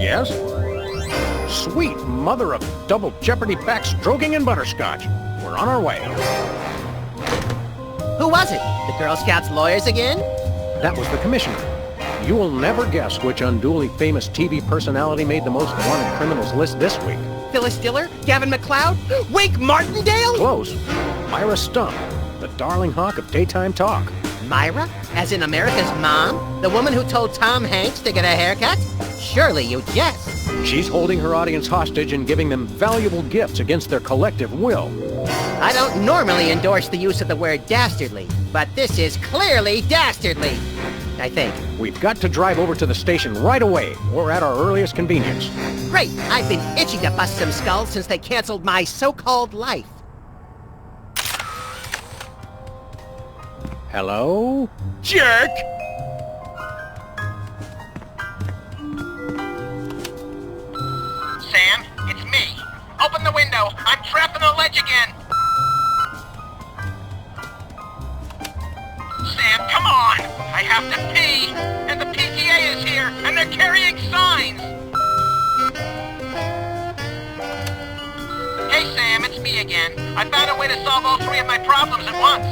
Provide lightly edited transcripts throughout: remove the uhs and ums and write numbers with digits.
Yes? Sweet mother of double jeopardy backstroking and butterscotch. We're on our way. Who was it? The Girl Scouts lawyers again? That was the commissioner. You will never guess which unduly famous TV personality made the most wanted criminals list this week. Phyllis Diller? Gavin McLeod? Wake Martindale? Close. Myra Stump, the darling hawk of daytime talk. Myra? As in America's mom? The woman who told Tom Hanks to get a haircut? Surely you jest. She's holding her audience hostage and giving them valuable gifts against their collective will. I don't normally endorse the use of the word dastardly, but this is clearly dastardly, I think. We've got to drive over to the station right away, or at our earliest convenience. Great! I've been itching to bust some skulls since they canceled my so-called life. Hello? Jerk! Sam, it's me. Open the window. I'm trapped on the ledge again. Sam, come on. I have to pee. And the PTA is here, and they're carrying signs. Hey, Sam, it's me again. I found a way to solve all three of my problems at once.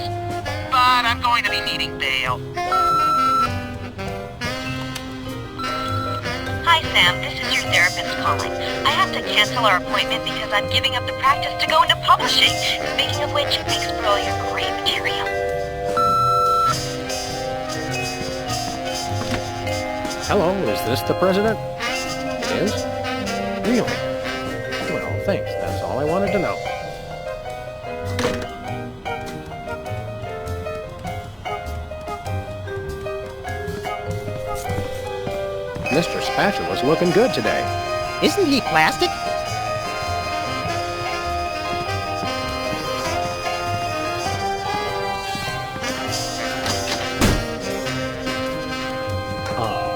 But I'm going to be needing bail. Hi, Sam. This is your therapist calling. I have to cancel our appointment because I'm giving up the practice to go into publishing. Speaking of which, thanks for all your great material. Hello, is this the president? It is? Really? Well, thanks. That's all I wanted to know. Mr. Spatula's looking good today. Isn't he plastic?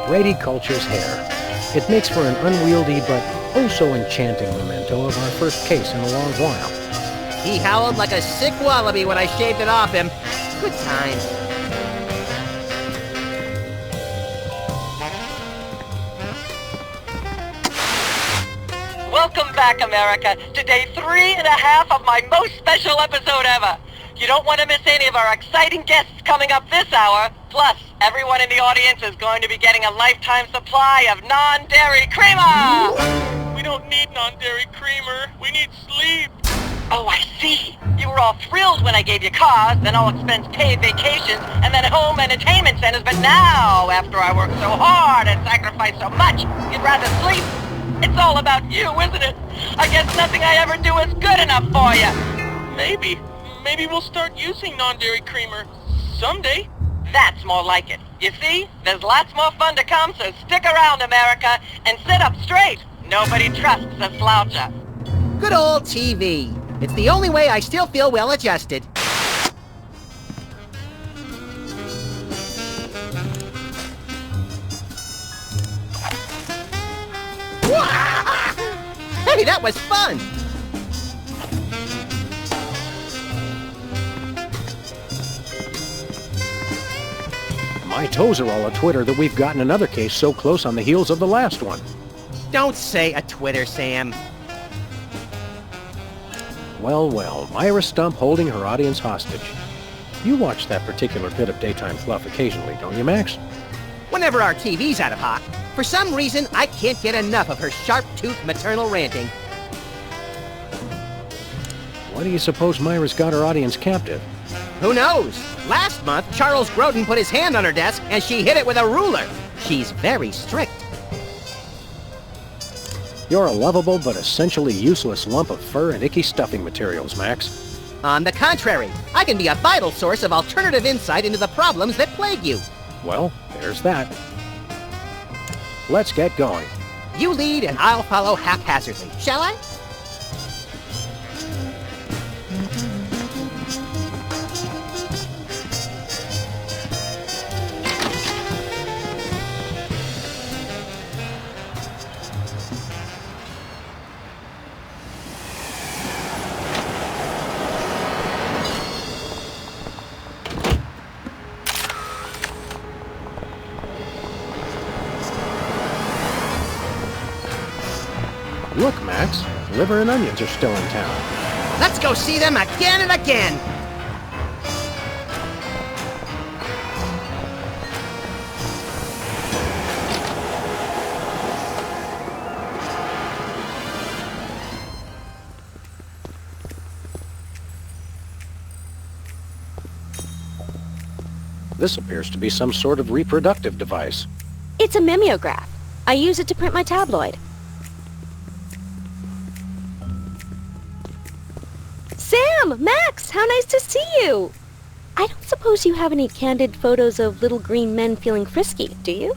Brady Culture's hair. It makes for an unwieldy but oh-so-enchanting memento of our first case in a long while. He howled like a sick wallaby when I shaved it off him. Good times. Welcome back, America, to day 3.5 of my most special episode ever. You don't want to miss any of our exciting guests coming up this hour. Plus, everyone in the audience is going to be getting a lifetime supply of non-dairy creamer! We don't need non-dairy creamer. We need sleep. Oh, I see. You were all thrilled when I gave you cars, then all-expense-paid vacations, and then home entertainment centers, but now, after I worked so hard and sacrificed so much, you'd rather sleep? It's all about you, isn't it? I guess nothing I ever do is good enough for you. Maybe we'll start using non-dairy creamer someday. That's more like it. You see, there's lots more fun to come, so stick around, America, and sit up straight. Nobody trusts a sloucher. Good old TV. It's the only way I still feel well-adjusted. Hey, that was fun! My toes are all a-twitter that we've gotten another case so close on the heels of the last one. Don't say a Twitter, Sam. Well, well, Myra Stump holding her audience hostage. You watch that particular bit of daytime fluff occasionally, don't you, Max? Whenever our TV's out of hock, for some reason, I can't get enough of her sharp-toothed maternal ranting. Why do you suppose Myra's got her audience captive? Who knows? Last month, Charles Grodin put his hand on her desk and she hit it with a ruler. She's very strict. You're a lovable but essentially useless lump of fur and icky stuffing materials, Max. On the contrary, I can be a vital source of alternative insight into the problems that plague you. Well, there's that. Let's get going. You lead and I'll follow haphazardly, shall I? Look, Max. Liver and onions are still in town. Let's go see them again and again! This appears to be some sort of reproductive device. It's a mimeograph. I use it to print my tabloid. Sam! Max! How nice to see you! I don't suppose you have any candid photos of little green men feeling frisky, do you?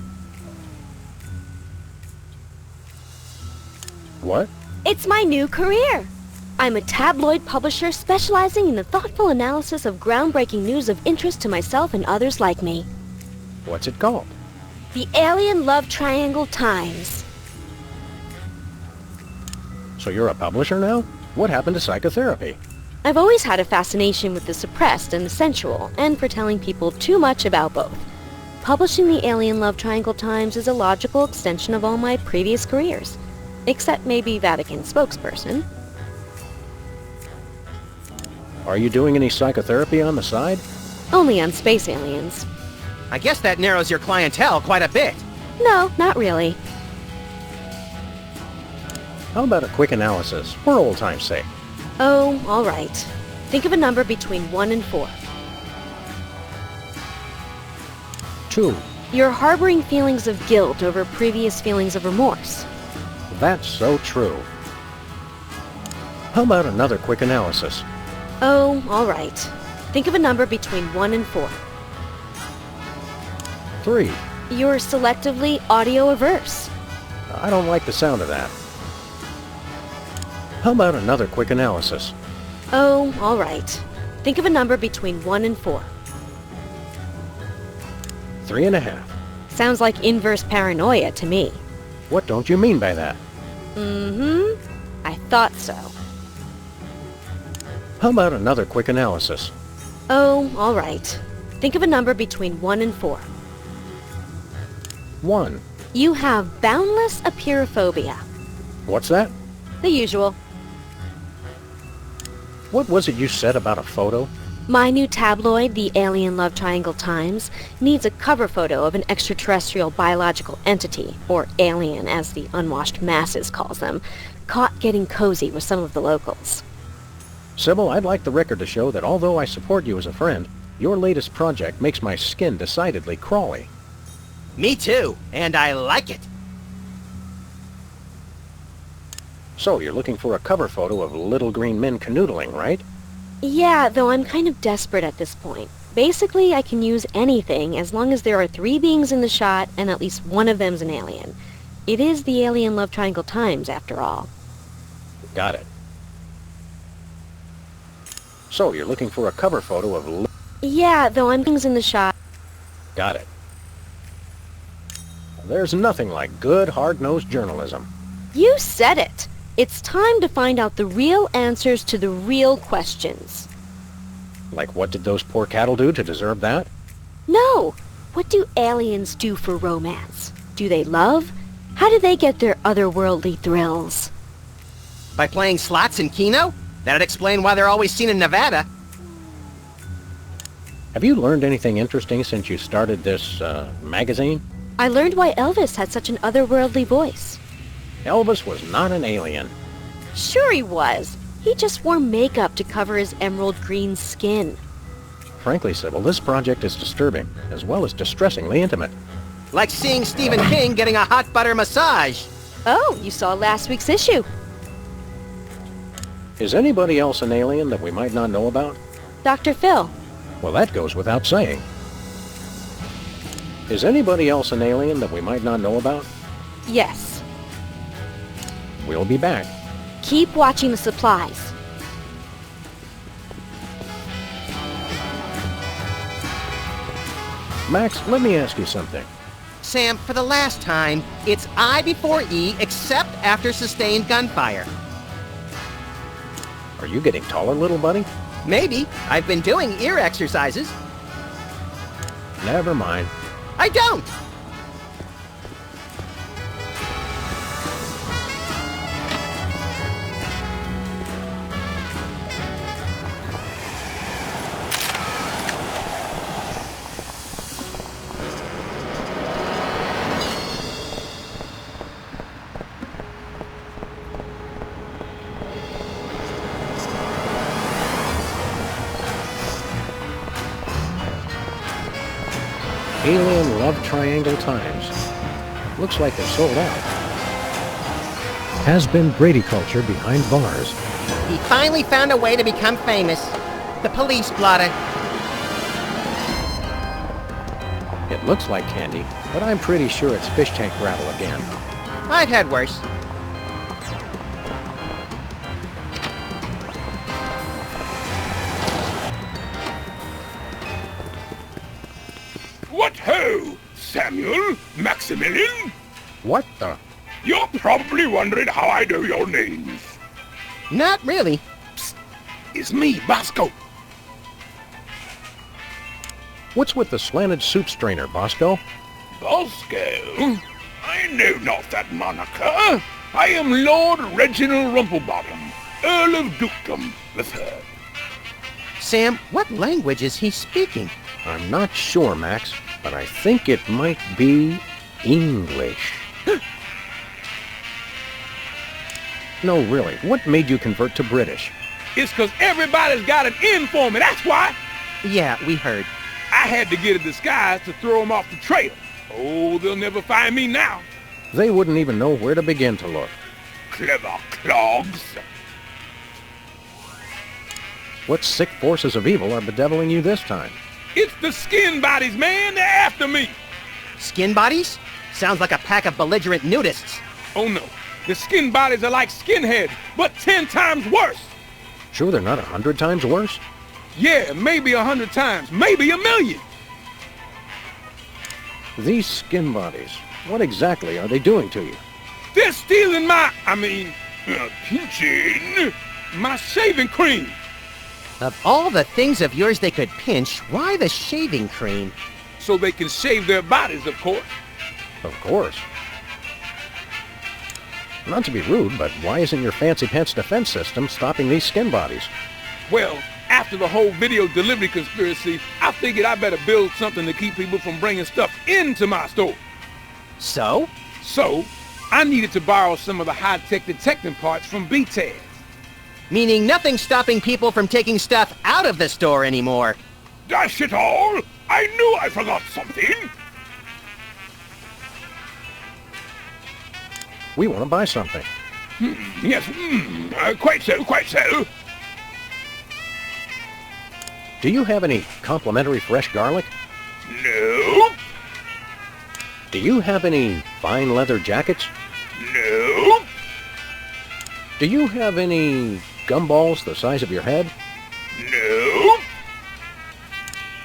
What? It's my new career. I'm a tabloid publisher specializing in the thoughtful analysis of groundbreaking news of interest to myself and others like me. What's it called? The Alien Love Triangle Times. So you're a publisher now? What happened to psychotherapy? I've always had a fascination with the suppressed and the sensual, and for telling people too much about both. Publishing the Alien Love Triangle Times is a logical extension of all my previous careers. Except maybe Vatican spokesperson. Are you doing any psychotherapy on the side? Only on space aliens. I guess that narrows your clientele quite a bit. No, not really. How about a quick analysis, for old time's sake? Oh, all right. Think of a number between 1 and 4. 2. You're harboring feelings of guilt over previous feelings of remorse. That's so true. How about another quick analysis? Oh, all right. Think of a number between 1 and 4. 3. You're selectively audio-averse. I don't like the sound of that. How about another quick analysis? Oh, all right. Think of a number between 1 and 4. 3.5. Sounds like inverse paranoia to me. What don't you mean by that? I thought so. How about another quick analysis? Oh, all right. Think of a number between 1 and 4. 1. You have boundless apeirophobia. What's that? The usual. What was it you said about a photo? My new tabloid, the Alien Love Triangle Times, needs a cover photo of an extraterrestrial biological entity, or alien as the unwashed masses calls them, caught getting cozy with some of the locals. Sybil, I'd like the record to show that although I support you as a friend, your latest project makes my skin decidedly crawly. Me too, and I like it. So, you're looking for a cover photo of little green men canoodling, right? Yeah, though I'm kind of desperate at this point. Basically, I can use anything as long as there are 3 beings in the shot and at least one of them's an alien. It is the Alien Love Triangle Times, after all. Got it. So, you're looking for a cover photo of Yeah, though I'm things in the shot. Got it. There's nothing like good, hard-nosed journalism. You said it! It's time to find out the real answers to the real questions. Like, what did those poor cattle do to deserve that? No! What do aliens do for romance? Do they love? How do they get their otherworldly thrills? By playing slots in Keno? That'd explain why they're always seen in Nevada. Have you learned anything interesting since you started this, magazine? I learned why Elvis had such an otherworldly voice. Elvis was not an alien. Sure he was. He just wore makeup to cover his emerald green skin. Frankly, Sybil, this project is disturbing, as well as distressingly intimate. Like seeing Stephen King getting a hot butter massage. Oh, you saw last week's issue. Is anybody else an alien that we might not know about? Dr. Phil. Well, that goes without saying. Is anybody else an alien that we might not know about? Yes. We'll be back. Keep watching the supplies. Max, let me ask you something. Sam, for the last time, it's I before E except after sustained gunfire. Are you getting taller, little buddy? Maybe. I've been doing ear exercises. Never mind. I don't! Love Triangle Times. Looks like they're sold out. Has been Brady culture behind bars. He finally found a way to become famous. The police blotter. It looks like candy, but I'm pretty sure it's fish tank gravel again. I've had worse. What ho, Samuel, Maximilian? What the? You're probably wondering how I know your names. Not really. It's me, Bosco. What's with the slanted soup strainer, Bosco? Bosco? I know not that moniker. I am Lord Reginald Rumplebottom, Earl of Dukedom, the Third. Sam, what language is he speaking? I'm not sure, Max, but I think it might be English. No, really, what made you convert to British? It's 'cause everybody's got an in for me, that's why. Yeah, we heard. I had to get a disguise to throw them off the trail. Oh, they'll never find me now. They wouldn't even know where to begin to look. Clever clogs. What sick forces of evil are bedeviling you this time? It's the skin bodies, man. They're after me. Skin bodies? Sounds like a pack of belligerent nudists. Oh, no. The skin bodies are like skinheads, but 10 times worse. Sure they're not 100 times worse? Yeah, maybe 100 times, maybe 1,000,000. These skin bodies, what exactly are they doing to you? They're stealing pinching my shaving cream. Of all the things of yours they could pinch, why the shaving cream? So they can shave their bodies, of course. Of course. Not to be rude, but why isn't your fancy pants defense system stopping these skin bodies? Well, after the whole video delivery conspiracy, I figured I better build something to keep people from bringing stuff into my store. So? So, I needed to borrow some of the high-tech detecting parts from BTAD. Meaning nothing's stopping people from taking stuff out of the store anymore. Dash it all! I knew I forgot something! We want to buy something. Yes, quite so, quite so. Do you have any complimentary fresh garlic? No. Do you have any fine leather jackets? No. Do you have any gumballs the size of your head? No.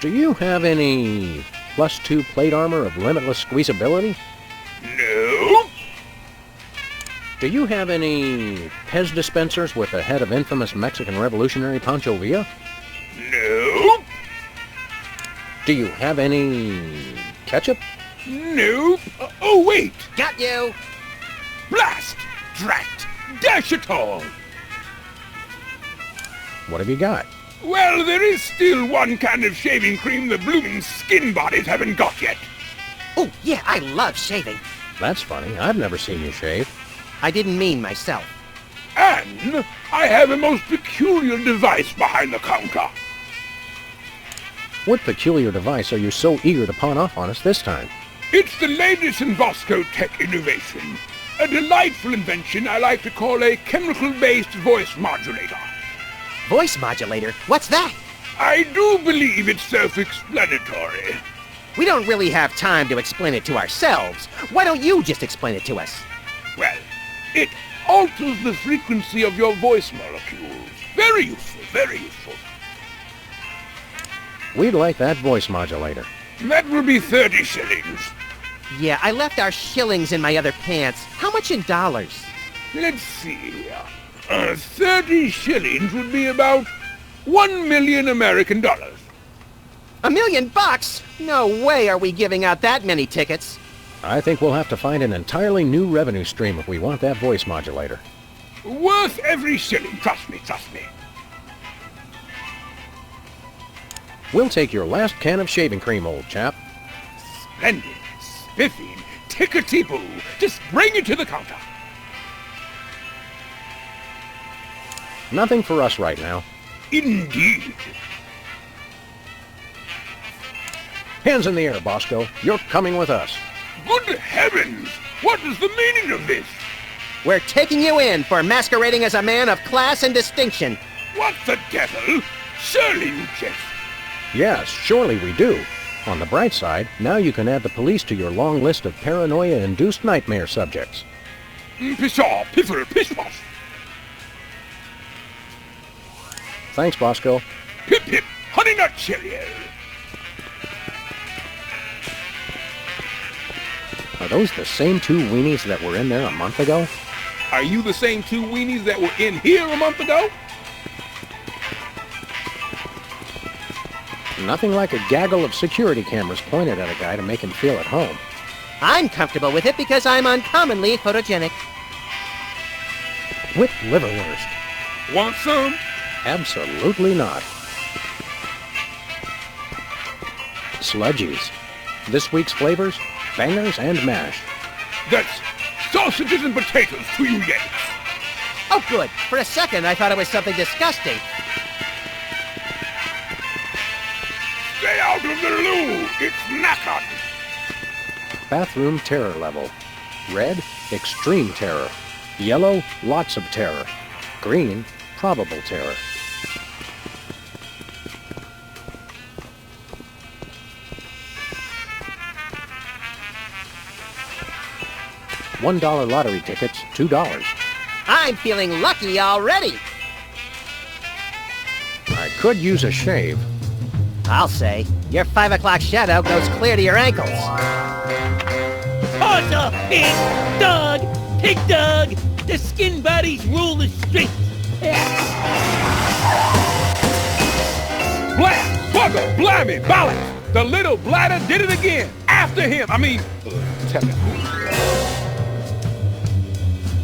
Do you have any +2 plate armor of limitless squeezability? No. Do you have any Pez dispensers with the head of infamous Mexican revolutionary Pancho Villa? No. Do you have any ketchup? Nope. Oh, wait. Got you! Blast! Drat! Dash it all! What have you got? Well, there is still one kind of shaving cream the blooming skin bodies haven't got yet. Oh, yeah, I love shaving. That's funny. I've never seen you shave. I didn't mean myself. And I have a most peculiar device behind the counter. What peculiar device are you so eager to pawn off on us this time? It's the latest in Bosco tech innovation. A delightful invention I like to call a chemical-based voice modulator. Voice modulator? What's that? I do believe it's self-explanatory. We don't really have time to explain it to ourselves. Why don't you just explain it to us? Well, it alters the frequency of your voice molecules. Very useful, very useful. We'd like that voice modulator. That will be 30 shillings. Yeah, I left our shillings in my other pants. How much in dollars? Let's see. 30 shillings would be about 1,000,000 American dollars. $1 million? No way are we giving out that many tickets. I think we'll have to find an entirely new revenue stream if we want that voice modulator. Worth every shilling, trust me, trust me. We'll take your last can of shaving cream, old chap. Splendid, spiffing, tickety-boo. Just bring it to the counter. Nothing for us right now. Indeed. Hands in the air, Bosco. You're coming with us. Good heavens! What is the meaning of this? We're taking you in for masquerading as a man of class and distinction. What the devil? Surely you jest. Yes, surely we do. On the bright side, now you can add the police to your long list of paranoia-induced nightmare subjects. Pshaw, piffle, pish-posh. Thanks, Bosco. Pip, pip, honey nut cheerio. Are those the same two weenies that were in there a month ago? Are you the same two weenies that were in here a month ago? Nothing like a gaggle of security cameras pointed at a guy to make him feel at home. I'm comfortable with it because I'm uncommonly photogenic. With liverwurst. Want some? Absolutely not. Sludgies. This week's flavors, bangers and mash. That's sausages and potatoes to you Yanks. Oh, good. For a second, I thought it was something disgusting. Stay out of the loo. It's knackered. Bathroom terror level. Red, extreme terror. Yellow, lots of terror. Green, probable terror. $1 lottery tickets, $2. I'm feeling lucky already. I could use a shave. I'll say. Your 5 o'clock shadow goes clear to your ankles. Awesome! Pig dog! Pig dog! The skin buddies rule the streets! Blast! Bugger! Blimey! Balance! The little bladder did it again! After him!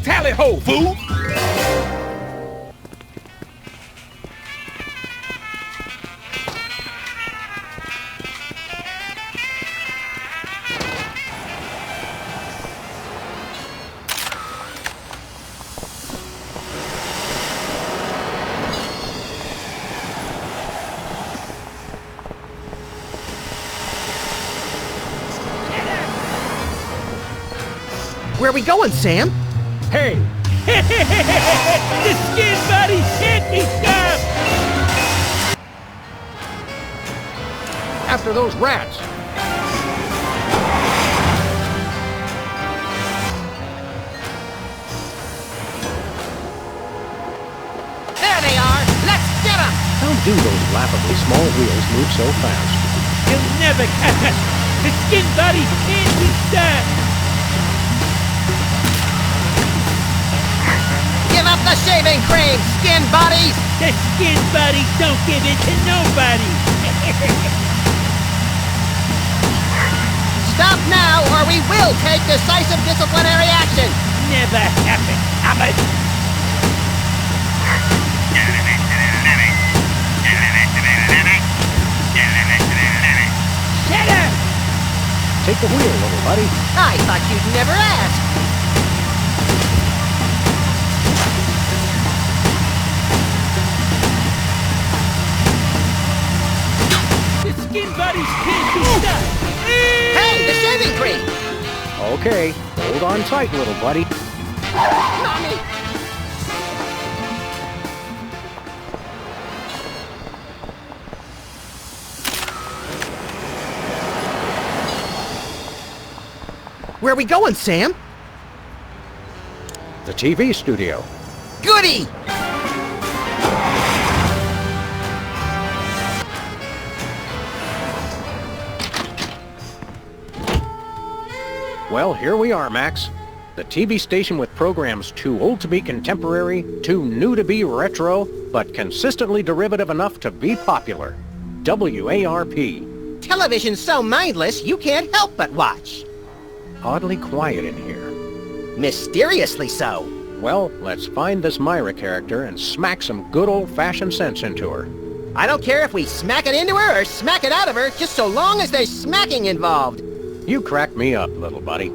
Tally ho, fool! Where are we going, Sam? Hey! The skin buddies can't be stopped! After those rats! There they are! Let's get them! How do those laughably small wheels move so fast? You'll never catch us! The skin buddies can't be stopped! Give up the shaving cream, skin bodies! The skin buddies don't give in to nobody! Stop now, or we will take decisive disciplinary action! Never happen, Ahmed! Shut up! Take the wheel, little buddy. I thought you'd never ask! The skin buddies can't be stopped! Hey, the shaving cream! Okay, hold on tight, little buddy. Mommy! Where are we going, Sam? The TV studio. Goody! Well, here we are, Max. The TV station with programs too old to be contemporary, too new to be retro, but consistently derivative enough to be popular. WARP. Television's so mindless, you can't help but watch. Oddly quiet in here. Mysteriously so. Well, let's find this Myra character and smack some good old-fashioned sense into her. I don't care if we smack it into her or smack it out of her, just so long as there's smacking involved. You crack me up, little buddy.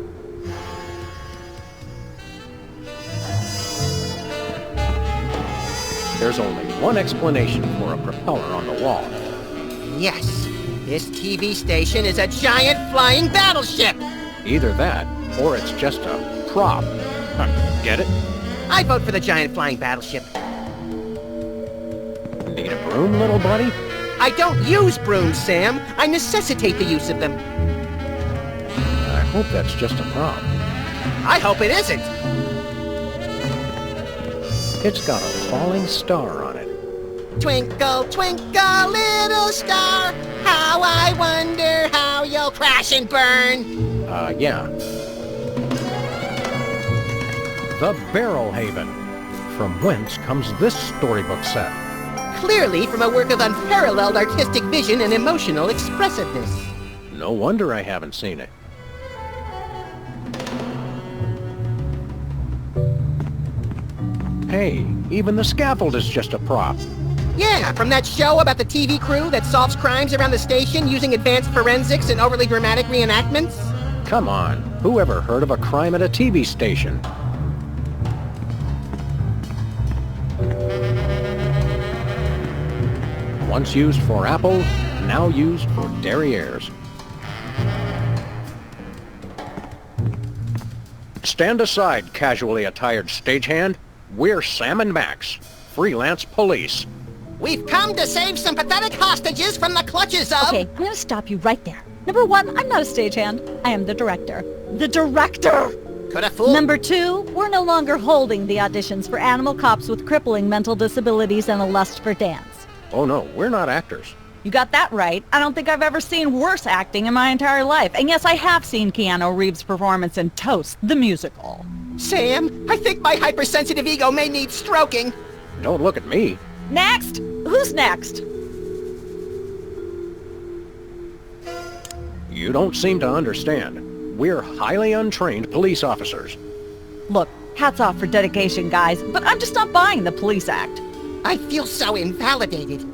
There's only one explanation for a propeller on the wall. Yes, This TV station is a giant flying battleship! Either that, or it's just a prop. Get it? I vote for the giant flying battleship. Need a broom, little buddy? I don't use brooms, Sam. I necessitate the use of them. I hope that's just a prop. I hope it isn't. It's got a falling star on it. Twinkle, twinkle, little star, how I wonder how you'll crash and burn. Yeah. The Barrel Haven. From whence comes this storybook set? Clearly from a work of unparalleled artistic vision and emotional expressiveness. No wonder I haven't seen it. Hey, even the scaffold is just a prop. Yeah, from that show about the TV crew that solves crimes around the station using advanced forensics and overly dramatic reenactments. Come on, who ever heard of a crime at a TV station? Once used for apples, now used for derrieres. Stand aside, casually attired stagehand. We're Sam and Max, freelance police. We've come to save some pathetic hostages from the clutches of... Okay, I'm gonna stop you right there. Number one, I'm not a stagehand. I am the director. The director! Could have fooled... Number two, we're no longer holding the auditions for animal cops with crippling mental disabilities and a lust for dance. Oh no, we're not actors. You got that right. I don't think I've ever seen worse acting in my entire life. And yes, I have seen Keanu Reeves' performance in Toast, the musical. Sam, I think my hypersensitive ego may need stroking. Don't look at me. Next? Who's next? You don't seem to understand. We're highly untrained police officers. Look, hats off for dedication, guys, but I'm just not buying the police act. I feel so invalidated.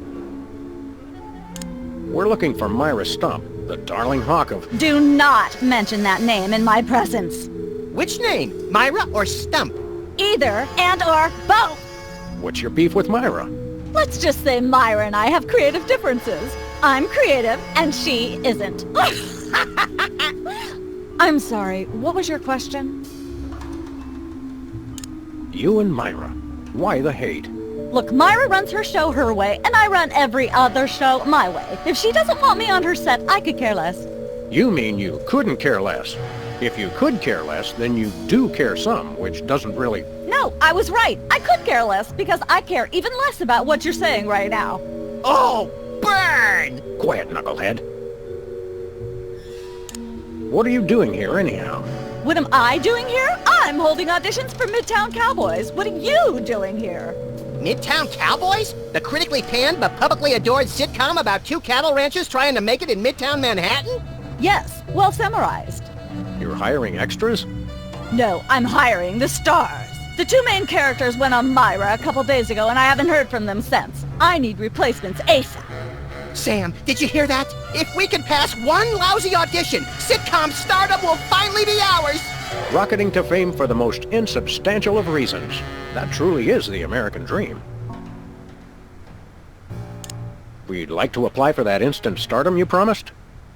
We're looking for Myra Stump, the darling hawk of... Do not mention that name in my presence. Which name? Myra or Stump? Either and or both. What's your beef with Myra? Let's just say Myra and I have creative differences. I'm creative and she isn't. I'm sorry, what was your question? You and Myra. Why the hate? Look, Myra runs her show her way, and I run every other show my way. If she doesn't want me on her set, I could care less. You mean you couldn't care less? If you could care less, then you do care some, which doesn't really... No, I was right. I could care less, because I care even less about what you're saying right now. Oh, burn! Quiet, knucklehead. What are you doing here, anyhow? What am I doing here? I'm holding auditions for Midtown Cowboys. What are you doing here? Midtown Cowboys? The critically panned but publicly adored sitcom about two cattle ranchers trying to make it in Midtown Manhattan? Yes, well summarized. You're hiring extras? No, I'm hiring the stars. The two main characters went on Myra a couple days ago, and I haven't heard from them since. I need replacements ASAP. Sam, did you hear that? If we can pass one lousy audition, sitcom stardom will finally be ours! Rocketing to fame for the most insubstantial of reasons. That truly is the American dream. We'd like to apply for that instant stardom you promised?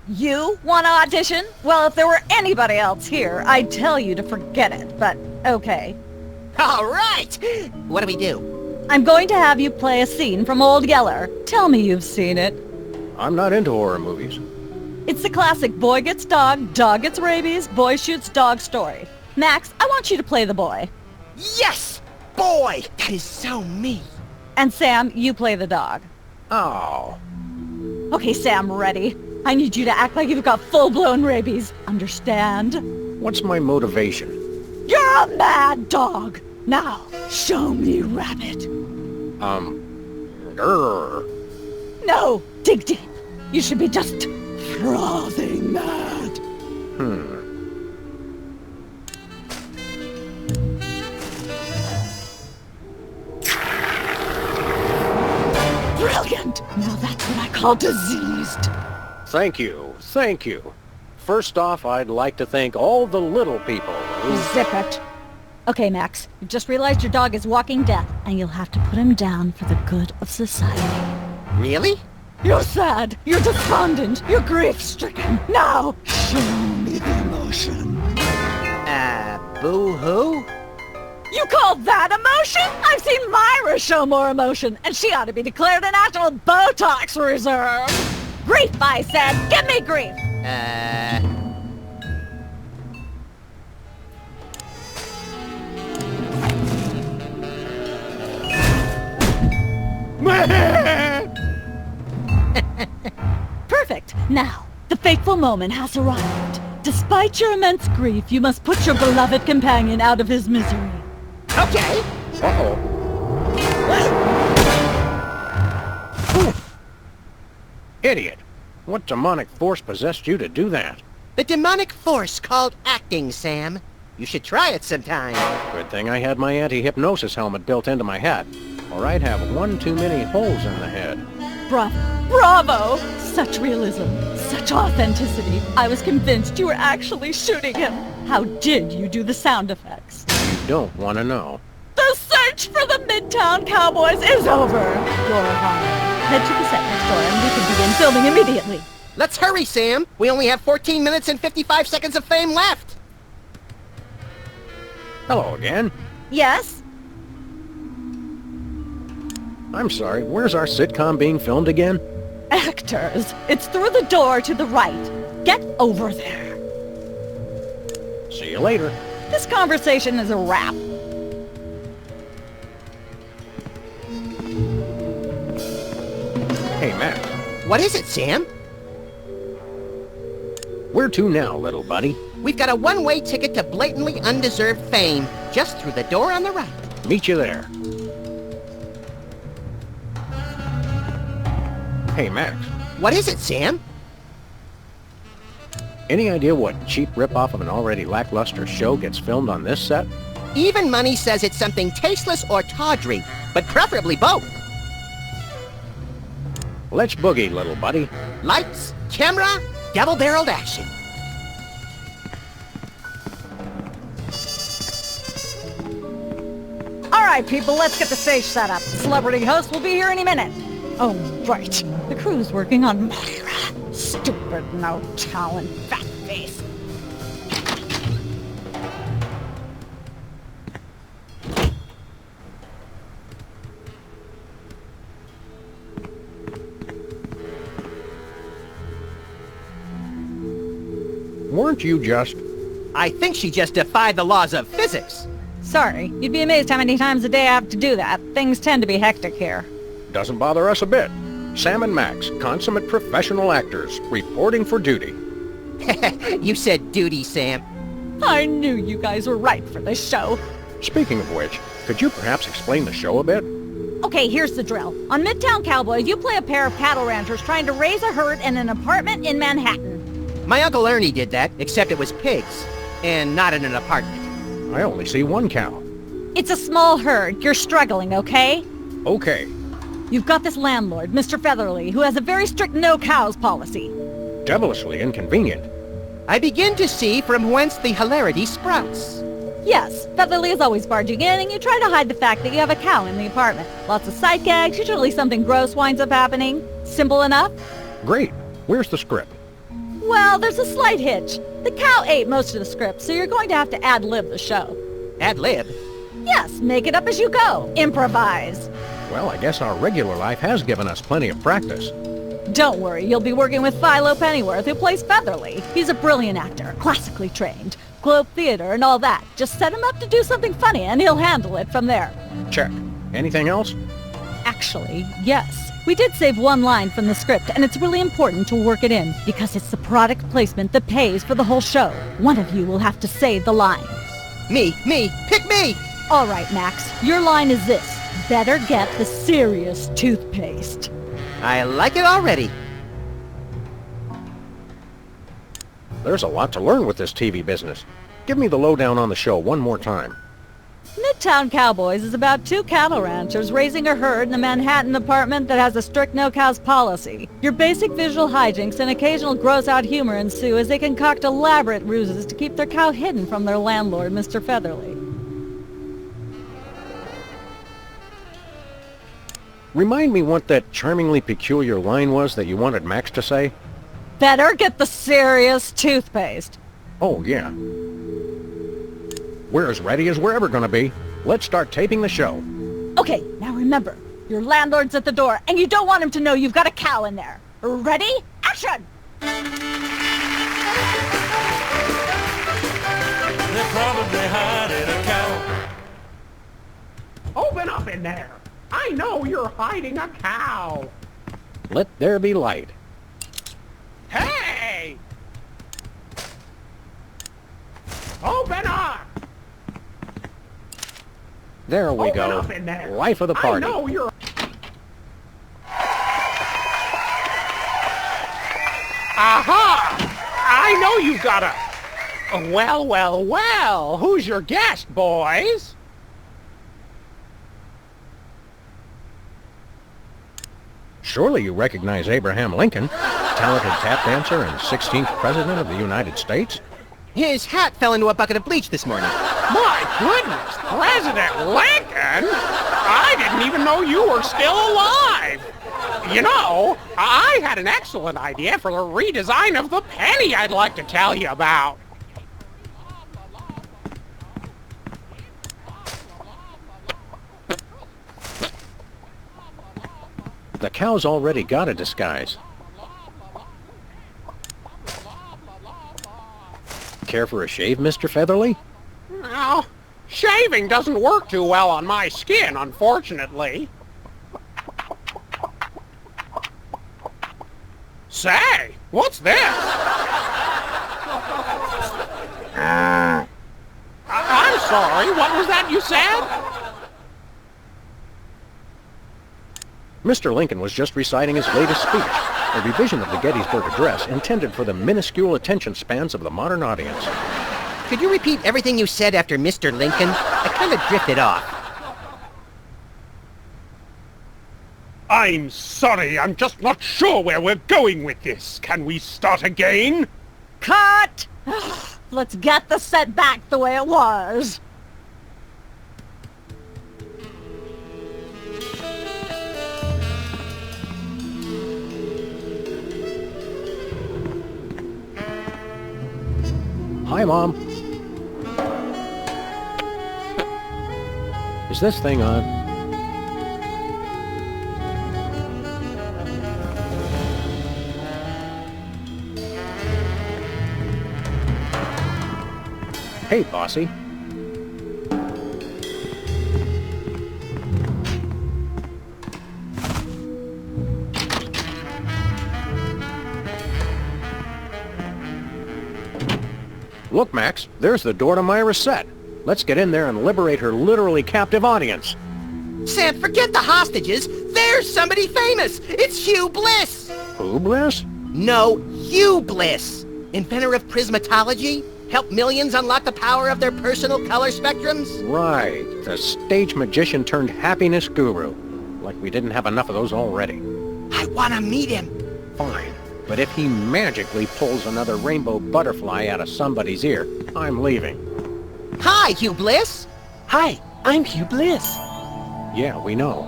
You want to audition? Well, if there were anybody else here, I'd tell you to forget it, but okay. All right! What do we do? I'm going to have you play a scene from Old Yeller. Tell me you've seen it. I'm not into horror movies. It's the classic boy gets dog, dog gets rabies, boy shoots dog story. Max, I want you to play the boy. Yes! Boy! That is so me. And Sam, you play the dog. Oh. Okay, Sam, ready? I need you to act like you've got full-blown rabies. Understand? What's my motivation? You're a mad dog. Now, show me rabbit. Grrr. No, dig deep. You should be just frothing mad. Brilliant! Now that's what I call diseased. Thank you. Thank you. First off, I'd like to thank all the little people who... Zip it. Okay, Max, you've just realized your dog is walking death, and you'll have to put him down for the good of society. Really? You're sad. You're despondent. You're grief-stricken. Now, show me the emotion. Boo-hoo? You call that emotion? I've seen Myra show more emotion, and she ought to be declared a national Botox reserve. Grief, I said. Give me grief. Perfect. Now, the fateful moment has arrived. Despite your immense grief, you must put your beloved companion out of his misery. Okay. Uh-oh. Idiot. What demonic force possessed you to do that? The demonic force called acting, Sam. You should try it sometime. Good thing I had my anti-hypnosis helmet built into my head, or I'd have one too many holes in the head. Bravo. Bravo! Such realism. Such authenticity. I was convinced you were actually shooting him. How did you do the sound effects? You don't want to know. The search for the Midtown Cowboys is over. You're hired. Head to the set next door and we can begin filming immediately. Let's hurry, Sam. We only have 14 minutes and 55 seconds of fame left. Hello again. Yes? I'm sorry, where's our sitcom being filmed again? Actors. It's through the door to the right. Get over there. See you later. This conversation is a wrap. Hey, Max. What is it, Sam? Where to now, little buddy? We've got a one-way ticket to blatantly undeserved fame, just through the door on the right. Meet you there. Hey, Max. What is it, Sam? Any idea what cheap ripoff of an already lackluster show gets filmed on this set? Even money says it's something tasteless or tawdry, but preferably both. Let's boogie, little buddy. Lights, camera, double-barreled action. All right, people, let's get the stage set up. The celebrity host will be here any minute. Oh, right. The crew's working on Myra. Stupid, no talent, fat face. Weren't you just... I think she just defied the laws of physics. Sorry, you'd be amazed how many times a day I have to do that. Things tend to be hectic here. Doesn't bother us a bit. Sam and Max, consummate professional actors, reporting for duty. You said duty, Sam. I knew you guys were right for this show. Speaking of which, could you perhaps explain the show a bit? Okay, here's the drill. On Midtown Cowboys, you play a pair of cattle ranchers trying to raise a herd in an apartment in Manhattan. My Uncle Ernie did that, except it was pigs, and not in an apartment. I only see one cow. It's a small herd. You're struggling, okay? Okay. You've got this landlord, Mr. Featherly, who has a very strict no-cows policy. Devilishly inconvenient. I begin to see from whence the hilarity sprouts. Yes, Featherly is always barging in, and you try to hide the fact that you have a cow in the apartment. Lots of sight gags, usually something gross winds up happening. Simple enough? Great. Where's the script? Well, there's a slight hitch. The cow ate most of the script, so you're going to have to ad-lib the show. Ad-lib? Yes, make it up as you go. Improvise. Well, I guess our regular life has given us plenty of practice. Don't worry, you'll be working with Philo Pennyworth, who plays Featherly. He's a brilliant actor, classically trained, Globe Theater and all that. Just set him up to do something funny, and he'll handle it from there. Check. Anything else? Actually, yes. We did save one line from the script, and it's really important to work it in, because it's the product placement that pays for the whole show. One of you will have to say the line. Me, pick me! All right, Max, your line is this. Better get the serious toothpaste. I like it already. There's a lot to learn with this TV business. Give me the lowdown on the show one more time. Midtown Cowboys is about two cattle ranchers raising a herd in a Manhattan apartment that has a strict no-cows policy. Your basic visual hijinks and occasional gross-out humor ensue as they concoct elaborate ruses to keep their cow hidden from their landlord, Mr. Featherly. Remind me what that charmingly peculiar line was that you wanted Max to say? Better get the serious toothpaste. Oh, yeah. We're as ready as we're ever gonna be. Let's start taping the show. Okay, now remember, your landlord's at the door, and you don't want him to know you've got a cow in there. Ready? Action! They're probably hiding a cow. Open up in there! I know you're hiding a cow! Let there be light. Hey! Open up! There we Open go. up in there. Life of the party. I know you're... Aha! I know you've got a... Well, well, well. Who's your guest, boys? Surely you recognize Abraham Lincoln, talented tap dancer and 16th President of the United States? His hat fell into a bucket of bleach this morning. My goodness, President Lincoln? I didn't even know you were still alive. You know, I had an excellent idea for a redesign of the penny I'd like to tell you about. The cow's already got a disguise. Care for a shave, Mr. Featherly? Well, shaving doesn't work too well on my skin, unfortunately. Say, what's this? I'm sorry, what was that you said? Mr. Lincoln was just reciting his latest speech, a revision of the Gettysburg Address intended for the minuscule attention spans of the modern audience. Could you repeat everything you said after Mr. Lincoln? I kind of drifted off. I'm sorry, I'm just not sure where we're going with this. Can we start again? Cut! Let's get the set back the way it was. Hi, Mom. Is this thing on? Hey, Bossy. Look, Max, there's the door to Myra's set. Let's get in there and liberate her literally captive audience. Sam, forget the hostages. There's somebody famous. It's Hugh Bliss. Who, Bliss? No, Hugh Bliss. Inventor of prismatology. Helped millions unlock the power of their personal color spectrums. Right, the stage magician turned happiness guru. Like we didn't have enough of those already. I want to meet him. Fine. But if he magically pulls another rainbow butterfly out of somebody's ear, I'm leaving. Hi, Hugh Bliss. Hi, I'm Hugh Bliss. Yeah, we know.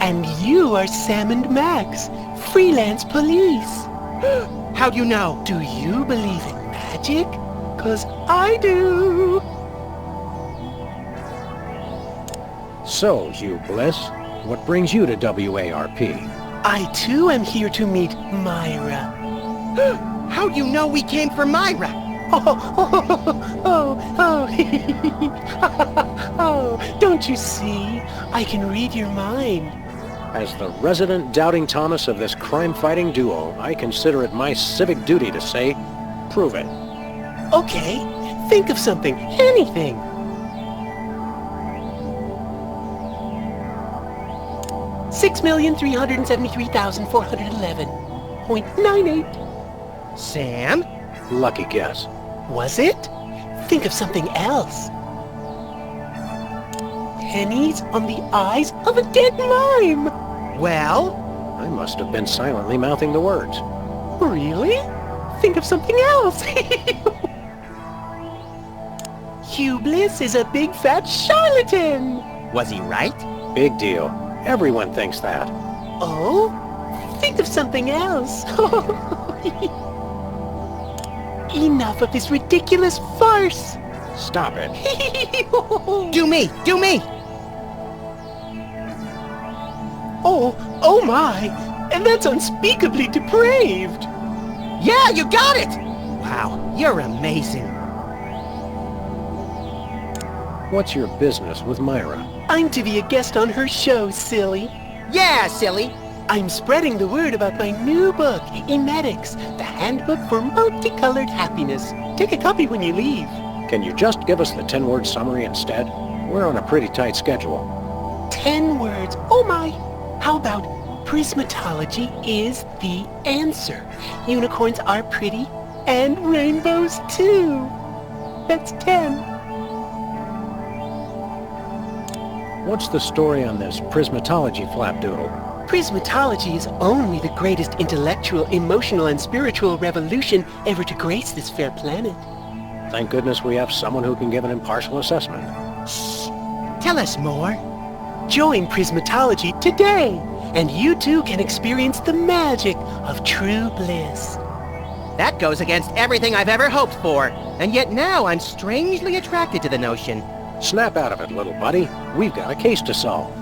And you are Sam and Max, freelance police. How do you know? Do you believe in magic? 'Cause I do. So, Hugh Bliss, what brings you to WARP? I too am here to meet Myra. How do you know we came for Myra? Oh, don't you see? I can read your mind. As the resident doubting Thomas of this crime-fighting duo, I consider it my civic duty to say, prove it. Okay, think of something, anything. $6,373,411.98. Sam? Lucky guess. Was it? Think of something else. Pennies on the eyes of a dead mime. Well? I must have been silently mouthing the words. Really? Think of something else. Hugh Bliss is a big fat charlatan. Was he right? Big deal. Everyone thinks that. Oh? Think of something else. Enough of this ridiculous farce. Stop it. Do me! Do me! Oh my! And that's unspeakably depraved! Yeah, you got it! Wow, you're amazing. What's your business with Myra? I'm to be a guest on her show, silly. Yeah, silly. I'm spreading the word about my new book, Emetics, the Handbook for Multicolored Happiness. Take a copy when you leave. Can you just give us the 10-word summary instead? We're on a pretty tight schedule. 10 words. Oh my! How about prismatology is the answer. Unicorns are pretty, and rainbows too. That's 10. What's the story on this prismatology flapdoodle? Prismatology is only the greatest intellectual, emotional, and spiritual revolution ever to grace this fair planet. Thank goodness we have someone who can give an impartial assessment. Shh! Tell us more. Join Prismatology today, and you too can experience the magic of true bliss. That goes against everything I've ever hoped for, and yet now I'm strangely attracted to the notion. Snap out of it, little buddy. We've got a case to solve.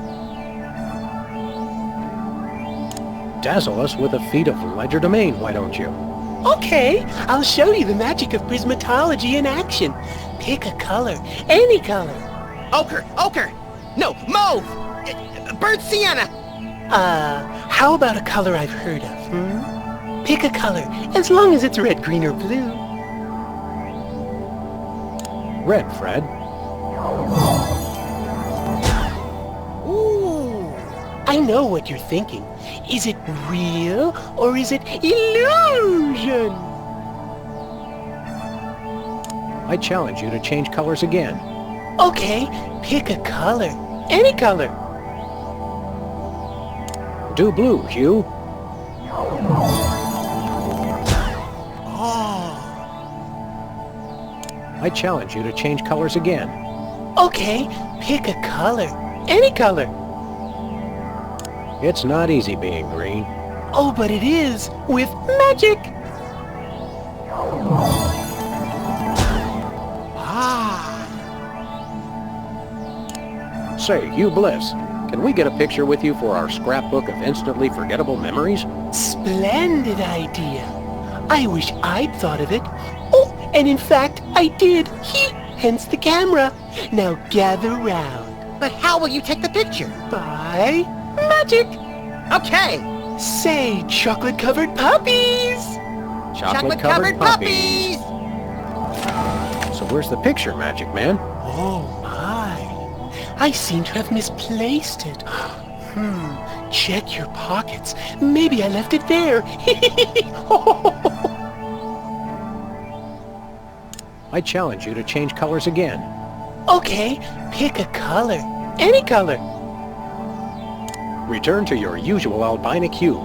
Dazzle us with a feat of legerdemain, why don't you? Okay, I'll show you the magic of prismatology in action. Pick a color, any color. Ochre! Ochre! No, mauve! Burnt sienna! How about a color I've heard of, Pick a color, as long as it's red, green, or blue. Red, Fred. Ooh, I know what you're thinking. Is it real, or is it illusion? I challenge you to change colors again. Okay, pick a color. Any color. Do blue, Hugh. Oh. I challenge you to change colors again. Okay, pick a color. Any color. It's not easy being green. Oh, but it is, with magic! Say, Hugh Bliss, can we get a picture with you for our scrapbook of instantly forgettable memories? Splendid idea. I wish I'd thought of it. Oh, and in fact, I did. Hence the camera. Now gather round. But how will you take the picture? By magic. Okay. Say, chocolate-covered puppies. Chocolate-covered puppies. So where's the picture, Magic Man? Oh my. I seem to have misplaced it. Check your pockets. Maybe I left it there. I challenge you to change colors again. Okay, pick a color. Any color. Return to your usual albinic hue.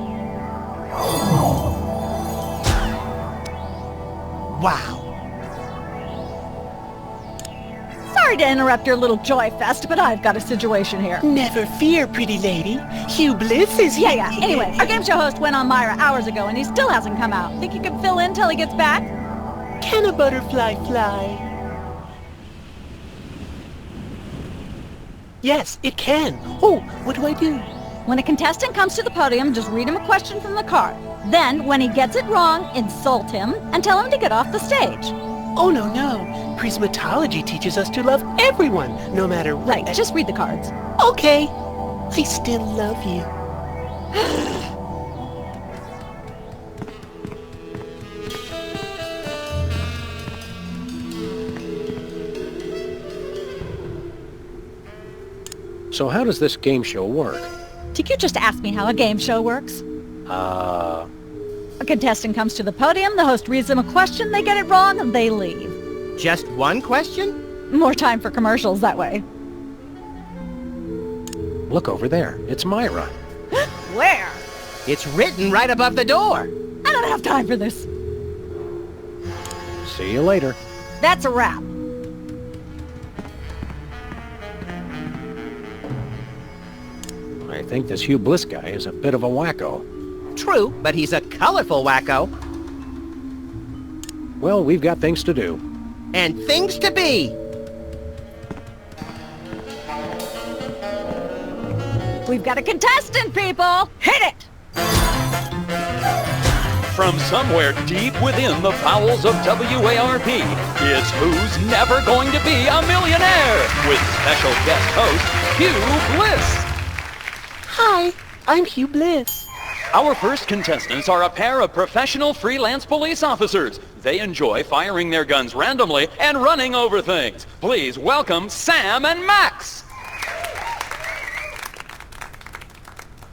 Wow. Sorry to interrupt your little joy fest, but I've got a situation here. Never fear, pretty lady. Hugh Bliss is here. Yeah. Anyway, our game show host went on Myra hours ago, and he still hasn't come out. Think you could fill in till he gets back? Can a butterfly fly? Yes, it can. Oh, what do I do? When a contestant comes to the podium, just read him a question from the card. Then, when he gets it wrong, insult him and tell him to get off the stage. Oh, no. Prismatology teaches us to love everyone, no matter what. Right, just read the cards. Okay. I still love you. So how does this game show work? Did you just ask me how a game show works? A contestant comes to the podium, the host reads them a question, they get it wrong, and they leave. Just one question? More time for commercials that way. Look over there. It's Myra. Where? It's written right above the door. I don't have time for this. See you later. That's a wrap. I think this Hugh Bliss guy is a bit of a wacko. True, but he's a colorful wacko. Well, we've got things to do. And things to be. We've got a contestant, people! Hit it! From somewhere deep within the bowels of WARP, it's Who's Never Going to Be a Millionaire? With special guest host, Hugh Bliss. Hi, I'm Hugh Bliss. Our first contestants are a pair of professional freelance police officers. They enjoy firing their guns randomly and running over things. Please welcome Sam and Max.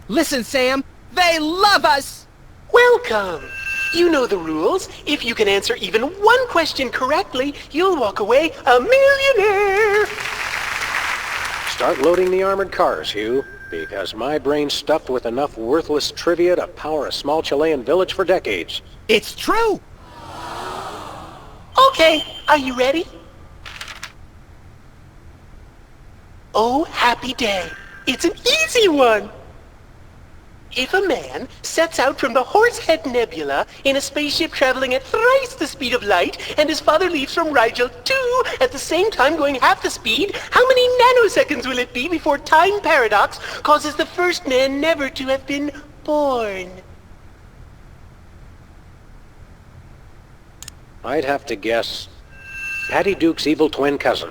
Listen, Sam, they love us! Welcome! You know the rules. If you can answer even one question correctly, you'll walk away a millionaire! Start loading the armored cars, Hugh, because my brain's stuffed with enough worthless trivia to power a small Chilean village for decades. It's true! Okay, are you ready? Oh, happy day. It's an easy one! If a man sets out from the Horsehead Nebula in a spaceship traveling at thrice the speed of light, and his father leaves from Rigel too at the same time going half the speed, how many nanoseconds will it be before time paradox causes the first man never to have been born? I'd have to guess Patty Duke's evil twin cousin.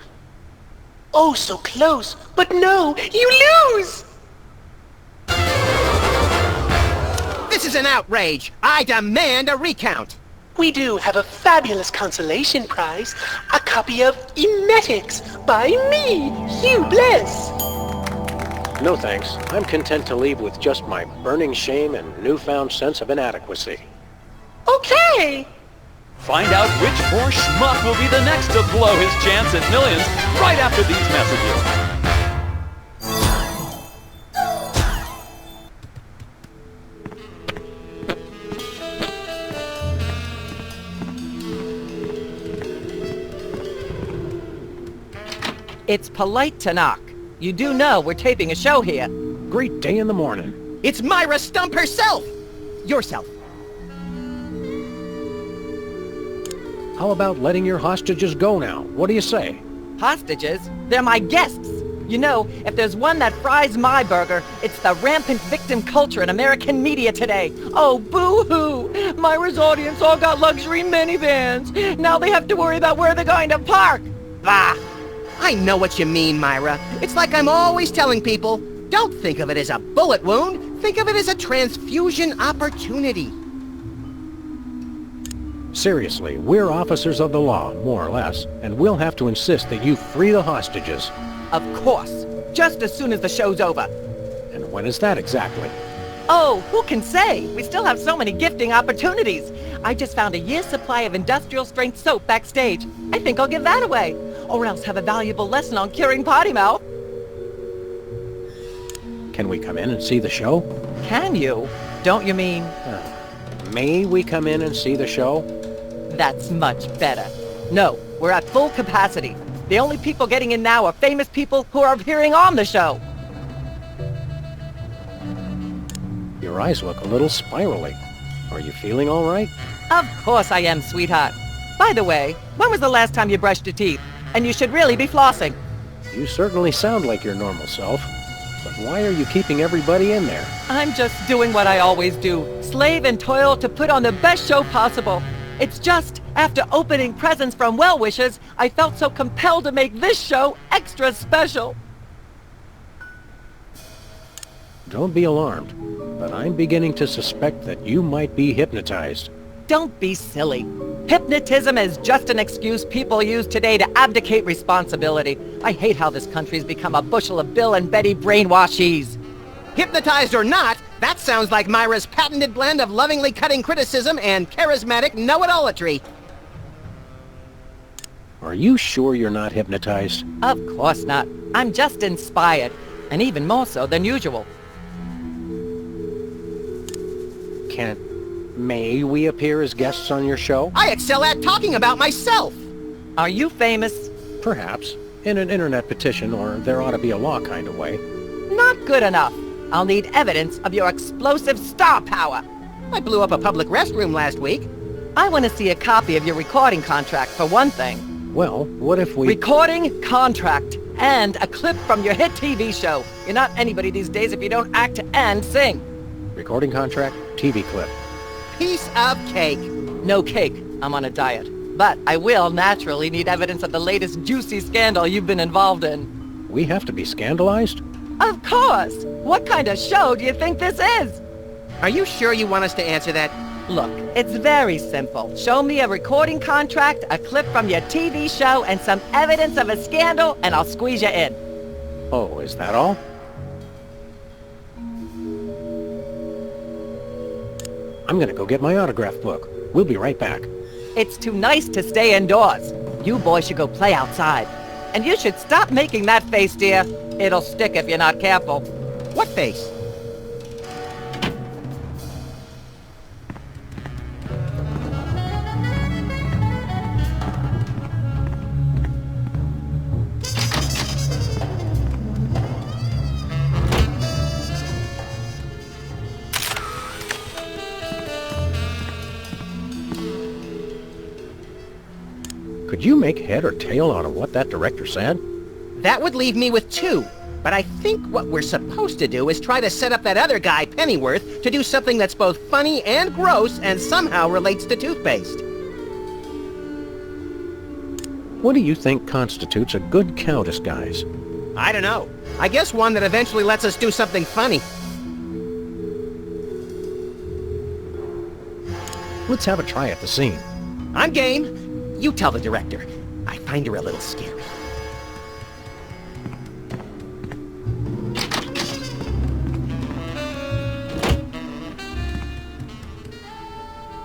Oh, so close, but no, you lose! This is an outrage! I demand a recount! We do have a fabulous consolation prize, a copy of Emetics by me, Hugh Bliss. No thanks. I'm content to leave with just my burning shame and newfound sense of inadequacy. Okay! Find out which poor schmuck will be the next to blow his chance at millions right after these messages. It's polite to knock. You do know we're taping a show here. Great day in the morning. It's Myra Stump herself! Yourself. How about letting your hostages go now? What do you say? Hostages? They're my guests. You know, if there's one that fries my burger, it's the rampant victim culture in American media today. Oh, boo-hoo! Myra's audience all got luxury minivans. Now they have to worry about where they're going to park. Bah! I know what you mean, Myra. It's like I'm always telling people, don't think of it as a bullet wound. Think of it as a transfusion opportunity. Seriously, we're officers of the law, more or less, and we'll have to insist that you free the hostages. Of course. Just as soon as the show's over. And when is that exactly? Oh, who can say? We still have so many gifting opportunities. I just found a year's supply of industrial-strength soap backstage. I think I'll give that away. Or else have a valuable lesson on curing potty mouth. Can we come in and see the show? Can you? Don't you mean... May we come in and see the show? That's much better. No, we're at full capacity. The only people getting in now are famous people who are appearing on the show. Your eyes look a little spirally. Are you feeling all right? Of course I am, sweetheart. By the way, when was the last time you brushed your teeth? And you should really be flossing. You certainly sound like your normal self. But why are you keeping everybody in there? I'm just doing what I always do. Slave and toil to put on the best show possible. It's just, after opening presents from well-wishers, I felt so compelled to make this show extra special. Don't be alarmed, but I'm beginning to suspect that you might be hypnotized. Don't be silly. Hypnotism is just an excuse people use today to abdicate responsibility. I hate how this country's become a bushel of Bill and Betty brainwashies. Hypnotized or not, that sounds like Myra's patented blend of lovingly cutting criticism and charismatic know-it-allatry. Are you sure you're not hypnotized? Of course not. I'm just inspired, and even more so than usual. May we appear as guests on your show? I excel at talking about myself! Are you famous? Perhaps. In an internet petition, or there ought to be a law kind of way. Not good enough. I'll need evidence of your explosive star power. I blew up a public restroom last week. I want to see a copy of your recording contract, for one thing. Well, what if we... Recording contract. And a clip from your hit TV show. You're not anybody these days if you don't act and sing. Recording contract, TV clip. Piece of cake. No cake. I'm on a diet. But I will naturally need evidence of the latest juicy scandal you've been involved in. We have to be scandalized? Of course! What kind of show do you think this is? Are you sure you want us to answer that? Look, it's very simple. Show me a recording contract, a clip from your TV show, and some evidence of a scandal, and I'll squeeze you in. Oh, is that all? I'm gonna go get my autograph book. We'll be right back. It's too nice to stay indoors. You boys should go play outside. And you should stop making that face, dear. It'll stick if you're not careful. What face? Could you make head or tail out of what that director said? That would leave me with two. But I think what we're supposed to do is try to set up that other guy, Pennyworth, to do something that's both funny and gross and somehow relates to toothpaste. What do you think constitutes a good cow disguise? I don't know. I guess one that eventually lets us do something funny. Let's have a try at the scene. I'm game. You tell the director. I find her a little scary.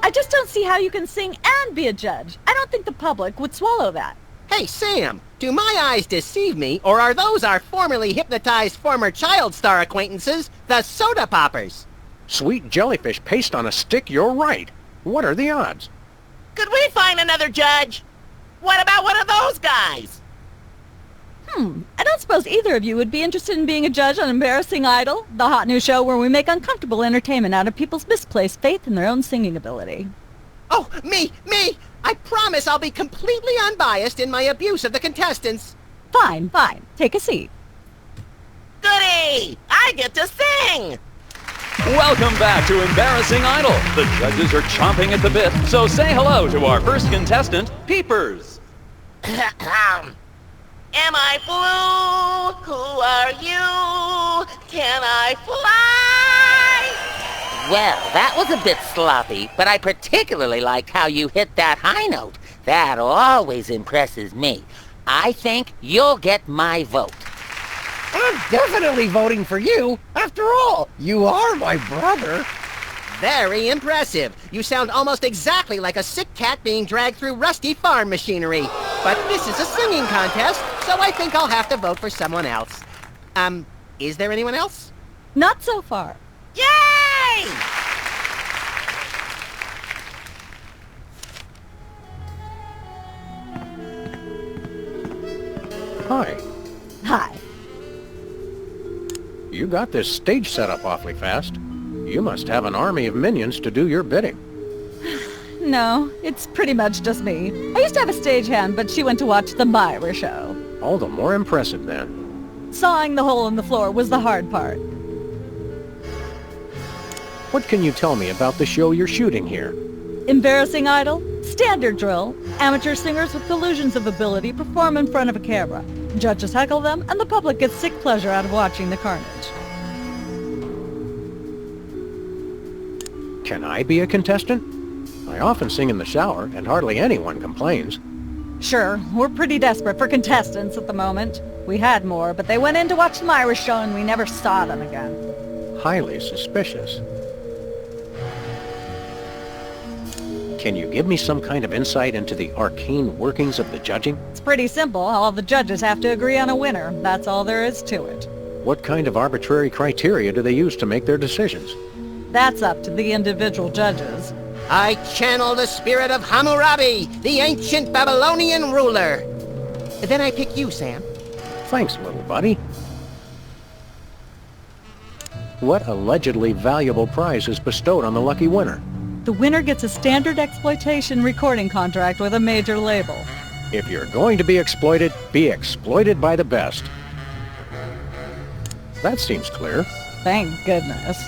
I just don't see how you can sing and be a judge. I don't think the public would swallow that. Hey, Sam, do my eyes deceive me, or are those our formerly hypnotized former child star acquaintances, the Soda Poppers? Sweet jellyfish paste on a stick, you're right. What are the odds? Could we find another judge? What about one of those guys? I don't suppose either of you would be interested in being a judge on Embarrassing Idol, the hot new show where we make uncomfortable entertainment out of people's misplaced faith in their own singing ability. Oh, me! I promise I'll be completely unbiased in my abuse of the contestants. Fine. Take a seat. Goody! I get to sing! Welcome back to Embarrassing Idol. The judges are chomping at the bit, so say hello to our first contestant, Peepers. Am I blue? Who are you? Can I fly? Well, that was a bit sloppy, but I particularly like how you hit that high note. That always impresses me. I think you'll get my vote. I'm definitely voting for you. After all, you are my brother. Very impressive. You sound almost exactly like a sick cat being dragged through rusty farm machinery. But this is a singing contest, so I think I'll have to vote for someone else. Is there anyone else? Not so far. Yay! Hi. Hi. You got this stage set up awfully fast. You must have an army of minions to do your bidding. No, it's pretty much just me. I used to have a stagehand, but she went to watch the Myra show. All the more impressive then. Sawing the hole in the floor was the hard part. What can you tell me about the show you're shooting here? Embarrassing Idol? Standard drill. Amateur singers with delusions of ability perform in front of a camera. Judges heckle them, and the public gets sick pleasure out of watching the carnage. Can I be a contestant? I often sing in the shower, and hardly anyone complains. Sure, we're pretty desperate for contestants at the moment. We had more, but they went in to watch the Myra show and we never saw them again. Highly suspicious. Can you give me some kind of insight into the arcane workings of the judging? It's pretty simple. All the judges have to agree on a winner. That's all there is to it. What kind of arbitrary criteria do they use to make their decisions? That's up to the individual judges. I channel the spirit of Hammurabi, the ancient Babylonian ruler. Then I pick you, Sam. Thanks, little buddy. What allegedly valuable prize is bestowed on the lucky winner? The winner gets a standard exploitation recording contract with a major label. If you're going to be exploited by the best. That seems clear. Thank goodness.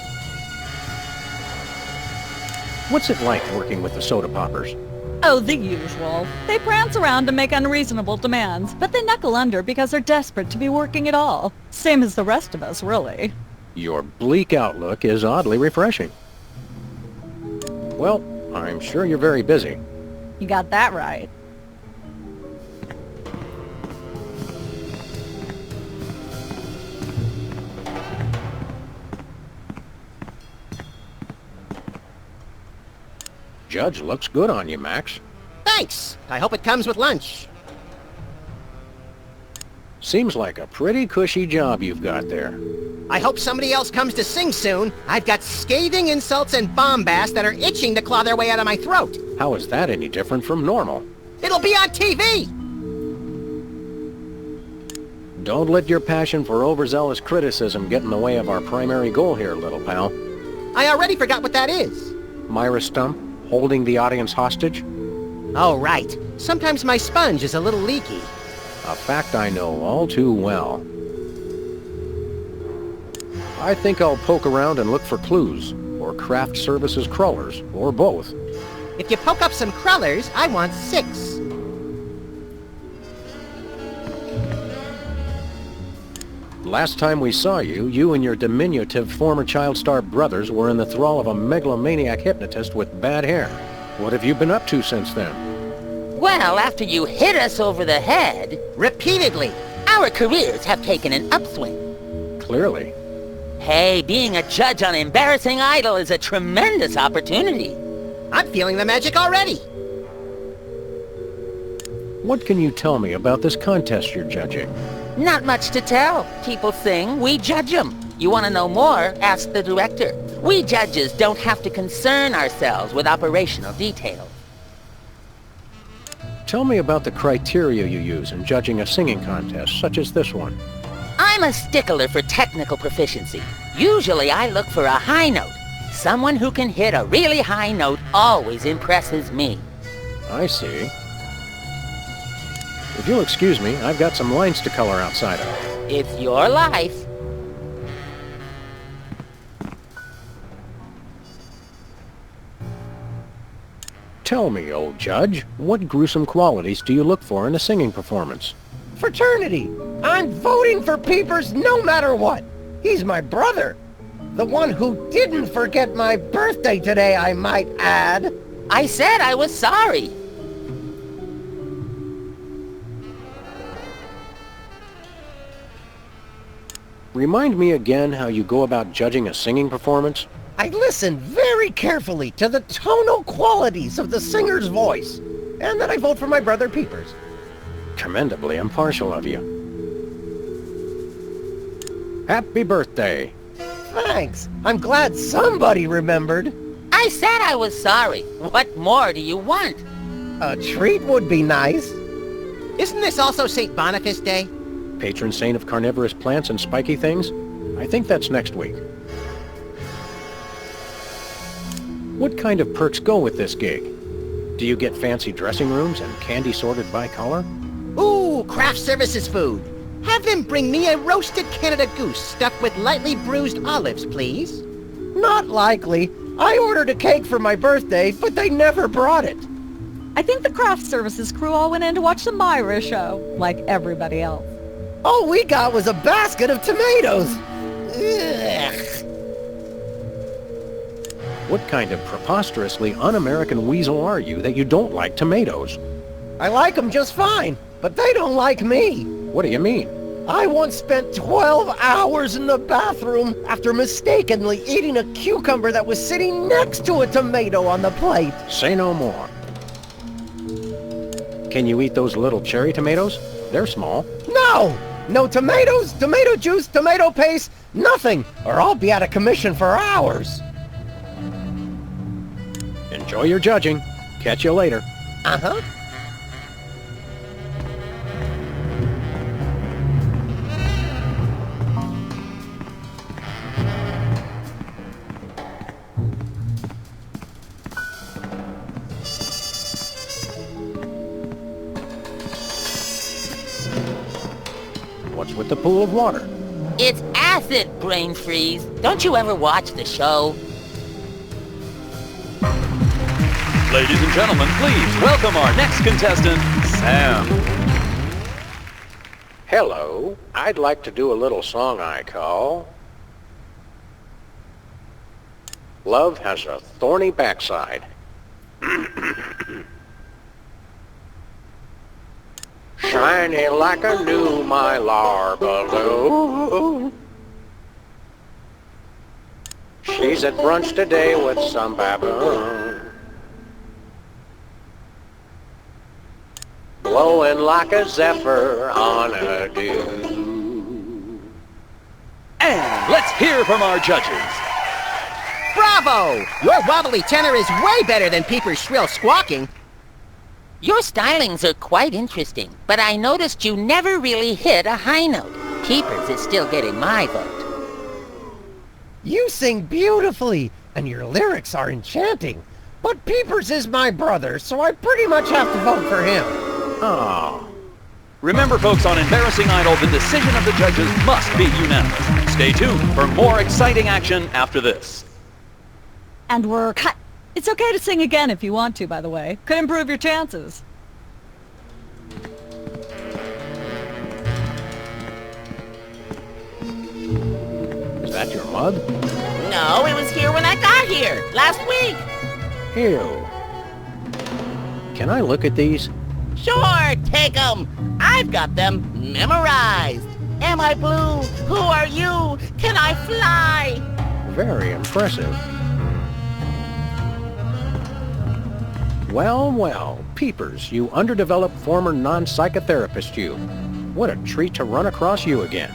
What's it like working with the soda poppers? Oh, the usual. They prance around to make unreasonable demands, but they knuckle under because they're desperate to be working at all. Same as the rest of us, really. Your bleak outlook is oddly refreshing. Well, I'm sure you're very busy. You got that right. Judge looks good on you, Max. Thanks. I hope it comes with lunch. Seems like a pretty cushy job you've got there. I hope somebody else comes to sing soon. I've got scathing insults and bombast that are itching to claw their way out of my throat. How is that any different from normal? It'll be on TV! Don't let your passion for overzealous criticism get in the way of our primary goal here, little pal. I already forgot what that is. Myra Stump, holding the audience hostage? Oh, right. Sometimes my sponge is a little leaky. A fact I know all too well. I think I'll poke around and look for clues, or craft services crawlers, or both. If you poke up some crawlers, I want 6. Last time we saw you, you and your diminutive former child star brothers were in the thrall of a megalomaniac hypnotist with bad hair. What have you been up to since then? Well, after you hit us over the head... Repeatedly. Our careers have taken an upswing. Clearly. Hey, being a judge on Embarrassing Idol is a tremendous opportunity. I'm feeling the magic already. What can you tell me about this contest you're judging? Not much to tell. People sing, we judge them. You want to know more? Ask the director. We judges don't have to concern ourselves with operational details. Tell me about the criteria you use in judging a singing contest, such as this one. I'm a stickler for technical proficiency. Usually I look for a high note. Someone who can hit a really high note always impresses me. I see. If you'll excuse me, I've got some lines to color outside of. It's your life. Tell me, old judge, what gruesome qualities do you look for in a singing performance? Fraternity! I'm voting for Peepers no matter what! He's my brother! The one who didn't forget my birthday today, I might add! I said I was sorry! Remind me again how you go about judging a singing performance? I listen very carefully to the tonal qualities of the singer's voice, and then I vote for my brother Peepers. Commendably impartial of you. Happy birthday! Thanks. I'm glad somebody remembered. I said I was sorry. What more do you want? A treat would be nice. Isn't this also St. Boniface Day? Patron saint of carnivorous plants and spiky things? I think that's next week. What kind of perks go with this gig? Do you get fancy dressing rooms and candy sorted by color? Ooh, craft services food. Have them bring me a roasted Canada goose stuffed with lightly bruised olives, please. Not likely. I ordered a cake for my birthday, but they never brought it. I think the craft services crew all went in to watch the Myra show, like everybody else. All we got was a basket of tomatoes. Ugh. What kind of preposterously un-American weasel are you that you don't like tomatoes? I like them just fine, but they don't like me. What do you mean? I once spent 12 hours in the bathroom after mistakenly eating a cucumber that was sitting next to a tomato on the plate. Say no more. Can you eat those little cherry tomatoes? They're small. No! No tomatoes, tomato juice, tomato paste, nothing, or I'll be out of commission for hours. Enjoy your judging. Catch you later. Uh-huh. with the pool of water. It's acid, brain freeze. Don't you ever watch the show? Ladies and gentlemen, please welcome our next contestant, Sam. Hello, I'd like to do a little song I call Love Has a Thorny Backside. Shiny like a new Mylar balloon. She's at brunch today with some baboon. Blowing like a zephyr on a dune. And let's hear from our judges. Bravo! Your wobbly tenor is way better than Peeper's shrill squawking. Your stylings are quite interesting, but I noticed you never really hit a high note. Peepers is still getting my vote. You sing beautifully, and your lyrics are enchanting. But Peepers is my brother, so I pretty much have to vote for him. Oh. Remember, folks, on Embarrassing Idol, the decision of the judges must be unanimous. Stay tuned for more exciting action after this. And we're cut. It's okay to sing again if you want to, by the way. Could improve your chances. Is that your mug? No, it was here when I got here, last week. Hugh. Can I look at these? Sure, take them. I've got them memorized. Am I blue? Who are you? Can I fly? Very impressive. Well, well, Peepers, you underdeveloped former non-psychotherapist you. What a treat to run across you again.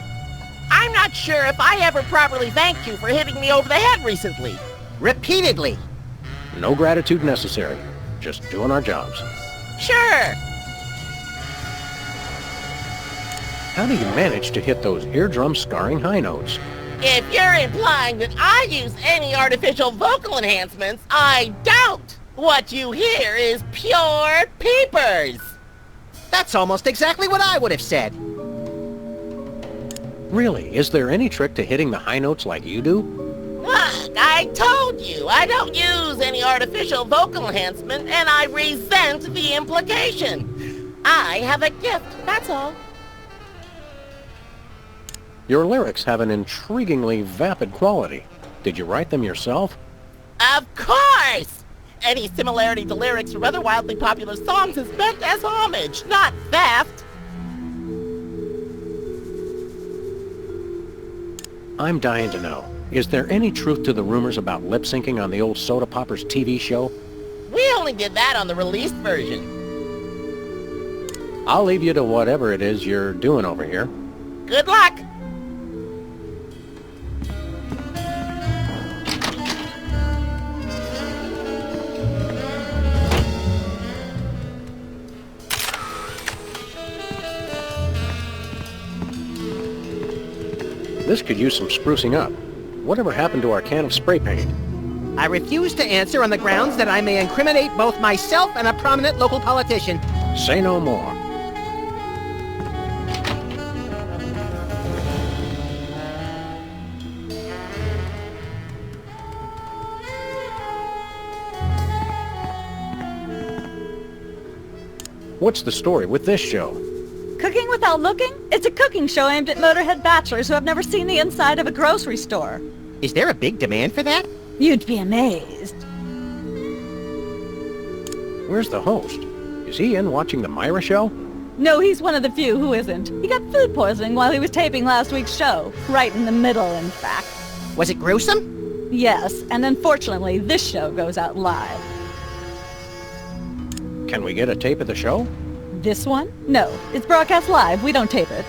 I'm not sure if I ever properly thanked you for hitting me over the head recently. Repeatedly. No gratitude necessary. Just doing our jobs. Sure. How do you manage to hit those eardrum-scarring high notes? If you're implying that I use any artificial vocal enhancements, I don't. What you hear is pure Peepers. That's almost exactly what I would have said. Really, is there any trick to hitting the high notes like you do? Look, I told you, I don't use any artificial vocal enhancement, and I resent the implication. I have a gift, that's all. Your lyrics have an intriguingly vapid quality. Did you write them yourself? Of course! Any similarity to lyrics from other wildly popular songs is meant as homage, not theft. I'm dying to know. Is there any truth to the rumors about lip-syncing on the old Soda Poppers TV show? We only did that on the released version. I'll leave you to whatever it is you're doing over here. Good luck! This could use some sprucing up. Whatever happened to our can of spray paint? I refuse to answer on the grounds that I may incriminate both myself and a prominent local politician. Say no more. What's the story with this show? Cooking without looking? It's a cooking show aimed at motorhead bachelors who have never seen the inside of a grocery store. Is there a big demand for that? You'd be amazed. Where's the host? Is he in watching the Myra show? No, he's one of the few who isn't. He got food poisoning while he was taping last week's show. Right in the middle, in fact. Was it gruesome? Yes, and unfortunately, this show goes out live. Can we get a tape of the show? This one? No, it's broadcast live. We don't tape it.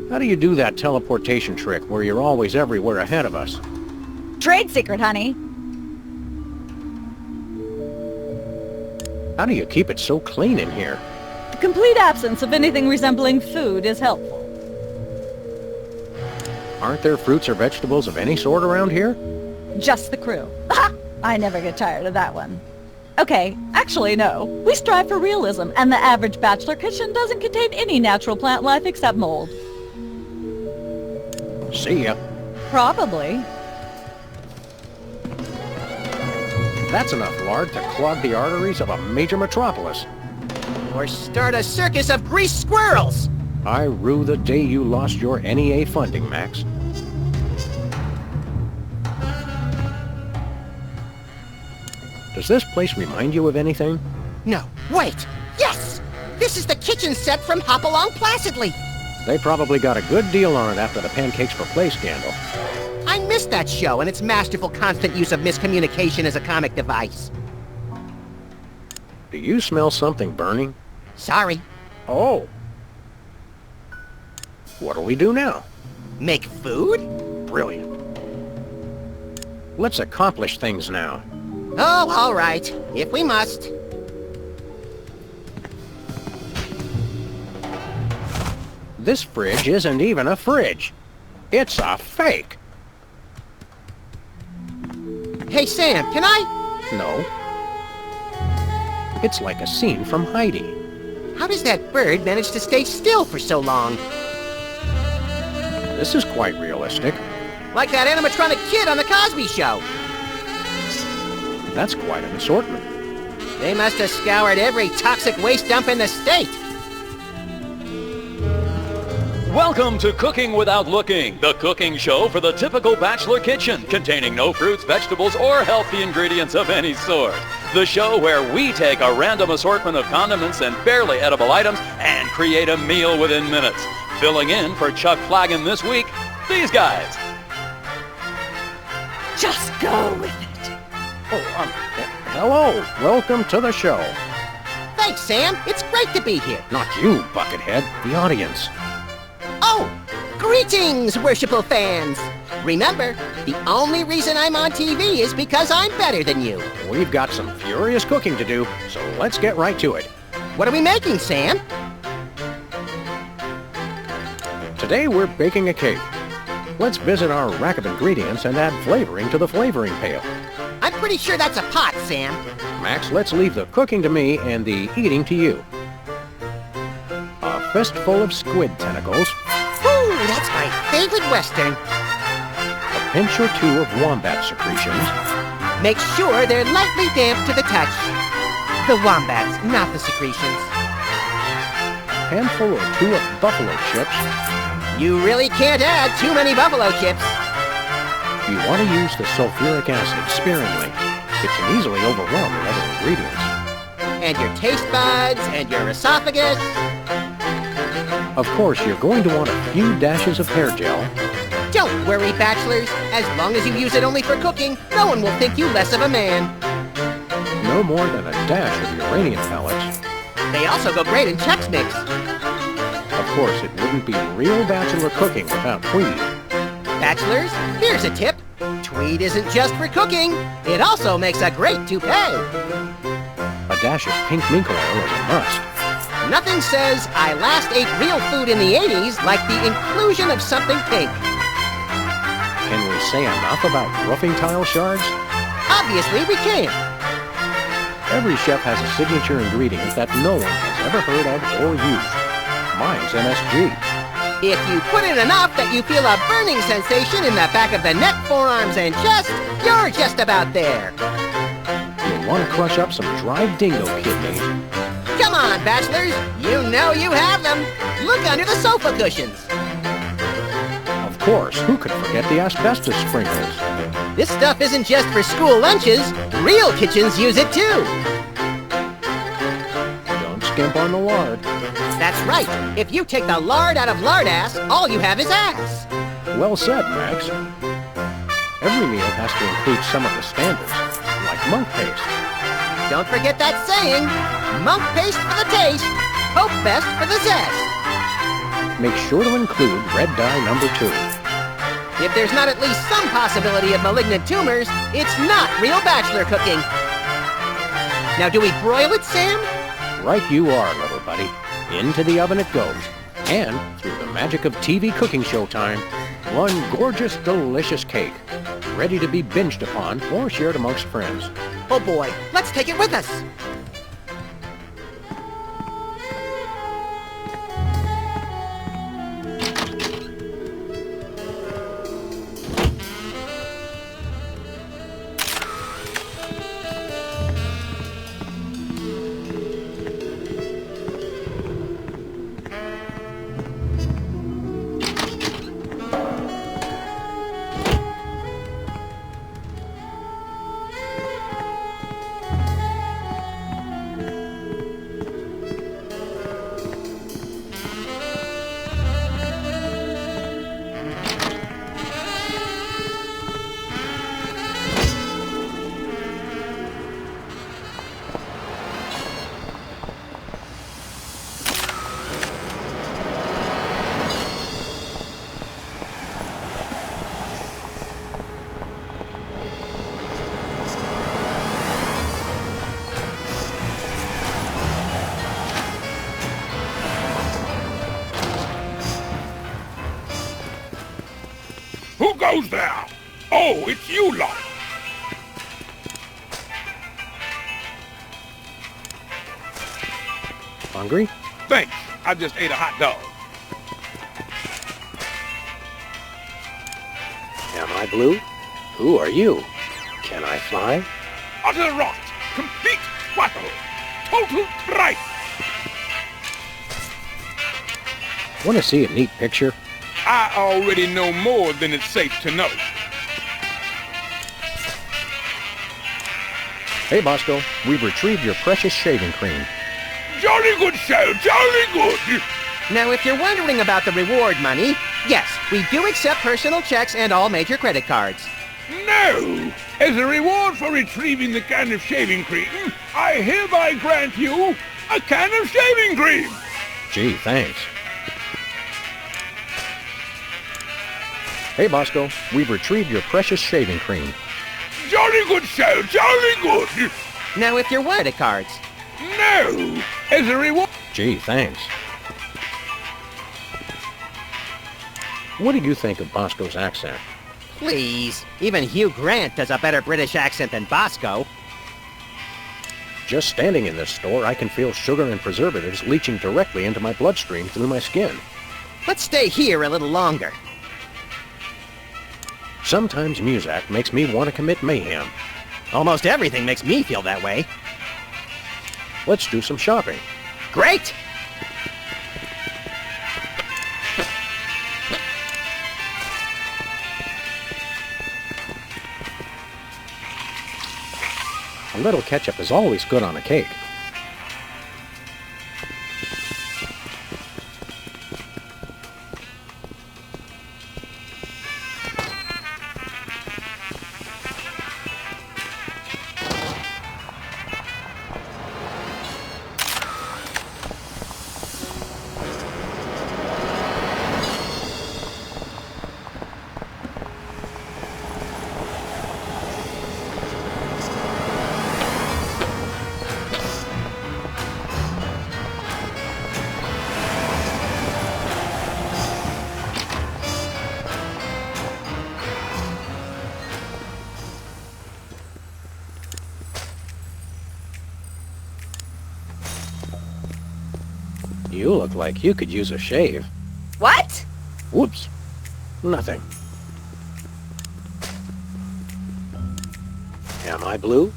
How do you do that teleportation trick where you're always everywhere ahead of us? Trade secret, honey. How do you keep it so clean in here? The complete absence of anything resembling food is helpful. Aren't there fruits or vegetables of any sort around here? Just the crew. I never get tired of that one. Okay, actually no. We strive for realism, and the average bachelor kitchen doesn't contain any natural plant life except mold. See ya. Probably. That's enough lard to clog the arteries of a major metropolis. Or start a circus of greased squirrels! I rue the day you lost your NEA funding, Max. Does this place remind you of anything? No, wait! Yes! This is the kitchen set from Hop Along Placidly! They probably got a good deal on it after the Pancakes for Play scandal. I missed that show and its masterful constant use of miscommunication as a comic device. Do you smell something burning? Sorry. Oh. What do we do now? Make food? Brilliant. Let's accomplish things now. Oh, all right. If we must. This fridge isn't even a fridge. It's a fake. Hey, Sam, can I? No. It's like a scene from Heidi. How does that bird manage to stay still for so long? This is quite realistic. Like that animatronic kid on The Cosby Show. That's quite an assortment. They must have scoured every toxic waste dump in the state. Welcome to Cooking Without Looking, the cooking show for the typical bachelor kitchen, containing no fruits, vegetables, or healthy ingredients of any sort. The show where we take a random assortment of condiments and barely edible items and create a meal within minutes. Filling in for Chuck Flagon this week, these guys. Just go with it. Oh, hello. Welcome to the show. Thanks, Sam. It's great to be here. Not you, Buckethead. The audience. Oh, greetings, worshipful fans. Remember, the only reason I'm on TV is because I'm better than you. We've got some furious cooking to do, so let's get right to it. What are we making, Sam? Today we're baking a cake. Let's visit our rack of ingredients and add flavoring to the flavoring pail. I'm pretty sure that's a pot, Sam. Max, let's leave the cooking to me and the eating to you. A fistful of squid tentacles. Ooh, that's my favorite Western. A pinch or two of wombat secretions. Make sure they're lightly damp to the touch. The wombats, not the secretions. A handful or two of buffalo chips. You really can't add too many buffalo chips. You want to use the sulfuric acid sparingly. It can easily overwhelm the other ingredients. And your taste buds, and your esophagus. Of course, you're going to want a few dashes of hair gel. Don't worry, bachelors. As long as you use it only for cooking, no one will think you less of a man. No more than a dash of uranium pellets. They also go great in Chex Mix. Of course, it wouldn't be real bachelor cooking without tweed. Bachelors, here's a tip. Tweed isn't just for cooking. It also makes a great toupee. A dash of pink mink oil is a must. Nothing says I last ate real food in the 80s like the inclusion of something pink. Can we say enough about roofing tile shards? Obviously we can. Every chef has a signature ingredient that no one has ever heard of or used. Mine's MSG. If you put in enough that you feel a burning sensation in the back of the neck, forearms, and chest, you're just about there. You'll want to crush up some dried dingo kidneys. Come on, bachelors. You know you have them. Look under the sofa cushions. Of course, who could forget the asbestos sprinkles? This stuff isn't just for school lunches. Real kitchens use it too. Don't skimp on the lard. That's right. If you take the lard out of lard-ass, all you have is ass. Well said, Max. Every meal has to include some of the standards, like monk paste. Don't forget that saying, monk paste for the taste, hope best for the zest. Make sure to include red dye number 2. If there's not at least some possibility of malignant tumors, it's not real bachelor cooking. Now, do we broil it, Sam? Right you are, little buddy. Into the oven it goes. And, through the magic of TV cooking show time, one gorgeous, delicious cake, ready to be binged upon or shared amongst friends. Oh boy, let's take it with us. Who goes there? Oh, it's you lot. Hungry? Thanks. I just ate a hot dog. Am I blue? Who are you? Can I fly? Utter rot. Complete twaddle. Total tripe. Want to see a neat picture? I already know more than it's safe to know. Hey, Bosco, we've retrieved your precious shaving cream. Jolly good show, jolly good. Now, if you're wondering about the reward money, yes, we do accept personal checks and all major credit cards. No! As a reward for retrieving the can of shaving cream, I hereby grant you a can of shaving cream. Gee, thanks. Hey, Bosco, we've retrieved your precious shaving cream. Jolly good show, jolly good. Now, if you're credit cards. No! As a reward... Gee, thanks. What do you think of Bosco's accent? Please, even Hugh Grant does a better British accent than Bosco. Just standing in this store, I can feel sugar and preservatives leaching directly into my bloodstream through my skin. Let's stay here a little longer. Sometimes Muzak makes me want to commit mayhem. Almost everything makes me feel that way. Let's do some shopping. Great! A little ketchup is always good on a cake. You look like you could use a shave. What? Whoops. Nothing. Am I blue?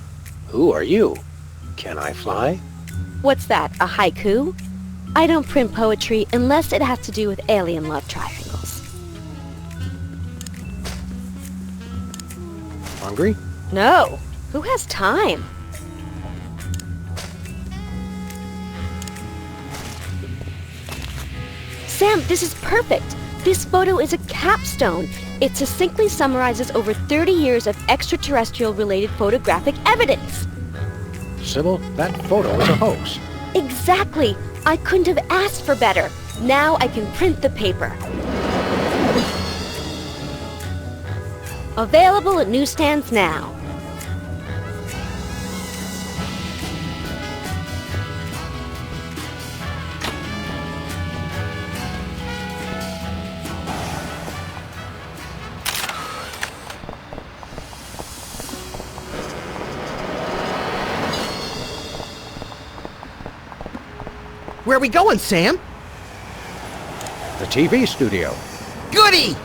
Who are you? Can I fly? What's that, a haiku? I don't print poetry unless it has to do with alien love triangles. Hungry? No. Who has time? Sam, this is perfect. This photo is a capstone. It succinctly summarizes over 30 years of extraterrestrial-related photographic evidence. Sybil, that photo is a hoax. Exactly. I couldn't have asked for better. Now I can print the paper. Available at newsstands now. Where are we going, Sam? The TV studio. Goody!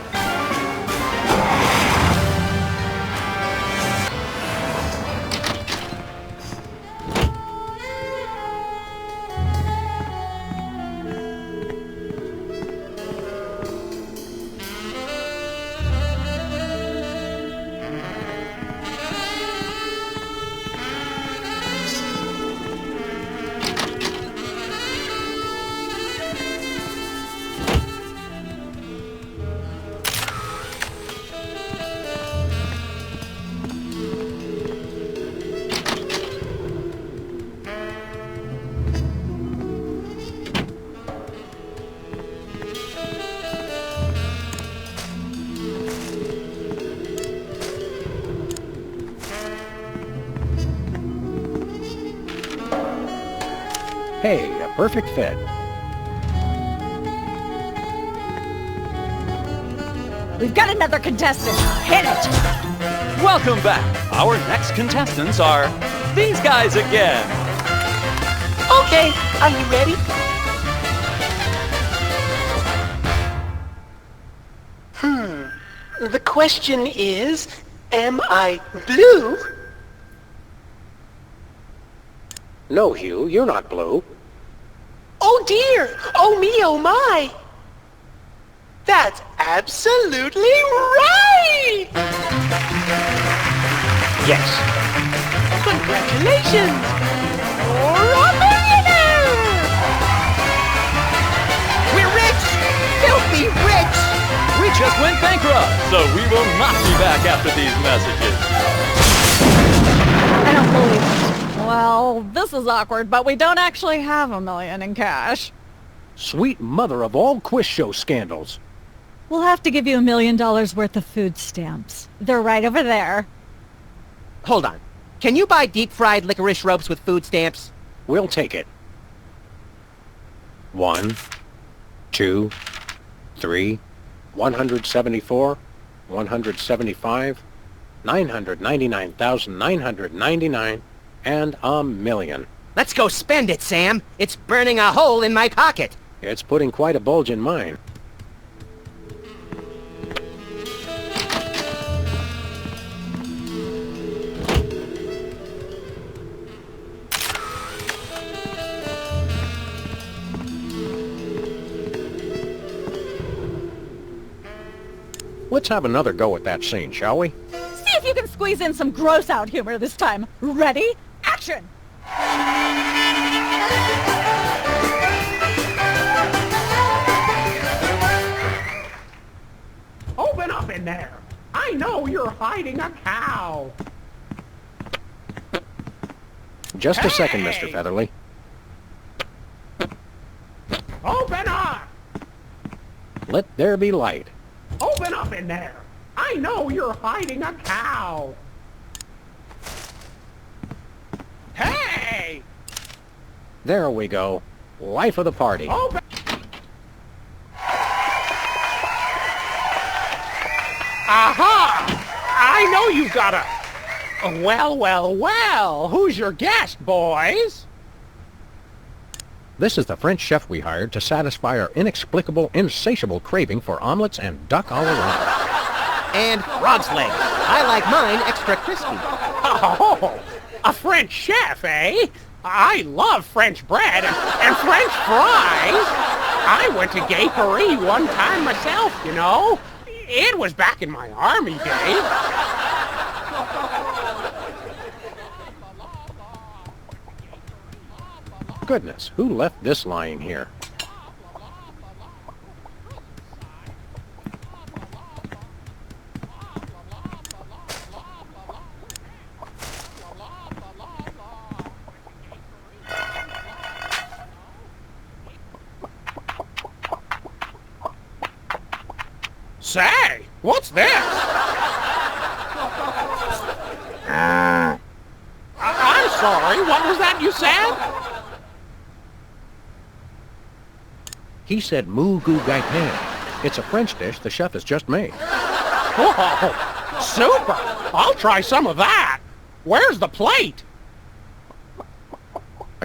Hey, a perfect fit. We've got another contestant. Hit it! Welcome back. Our next contestants are these guys again. Okay, are you ready? The question is, am I blue? No, Hugh, you're not blue. Oh dear! Oh me, oh my! That's absolutely right! Yes. Congratulations! You're a millionaire! We're rich! Filthy rich! We just went bankrupt, so we will not be back after these messages. I don't believe it. Well, this is awkward, but we don't actually have $1 million in cash. Sweet mother of all quiz show scandals. We'll have to give you $1 million worth of food stamps. They're right over there. Hold on. Can you buy deep-fried licorice ropes with food stamps? We'll take it. 1, 2, 3, 174, 175, 999,999, and $1 million. Let's go spend it, Sam. It's burning a hole in my pocket. It's putting quite a bulge in mine. Let's have another go at that scene, shall we? See if you can squeeze in some gross-out humor this time. Ready? Action! Open up in there! I know you're hiding a cow! Just a second, Mr. Featherly. Open up! Let there be light. Open up in there! I know you're hiding a cow! Hey! There we go. Life of the party. Open! Aha! I know you've got a... Well, well, well! Who's your guest, boys? This is the French chef we hired to satisfy our inexplicable, insatiable craving for omelets and duck all around. And frog's legs. I like mine extra crispy. Oh, a French chef, eh? I love French bread and French fries. I went to Gay Paris one time myself, you know. It was back in my army days. Goodness, who left this lying here? Say, what's this? I'm sorry, what was that you said? He said moo goo gai pan. It's a French dish the chef has just made. Oh, super! I'll try some of that. Where's the plate?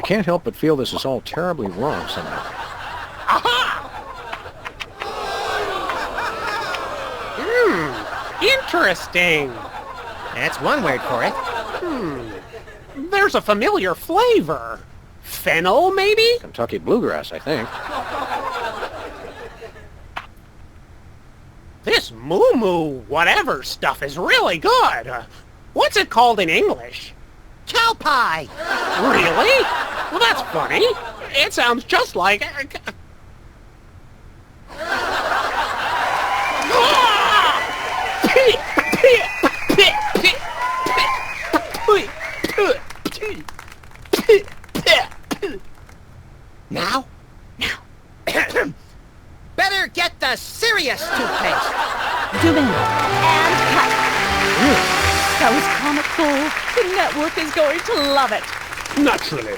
can't help but feel this is all terribly wrong somehow. Interesting. That's one word for it. There's a familiar flavor. Fennel, maybe? Kentucky bluegrass, I think. This moo-moo whatever stuff is really good. What's it called in English? Cow pie! Really? Well, that's funny. It sounds just like... Now? Better get the serious toothpaste. Zoom in. And cut. That was comical. The network is going to love it. Naturally.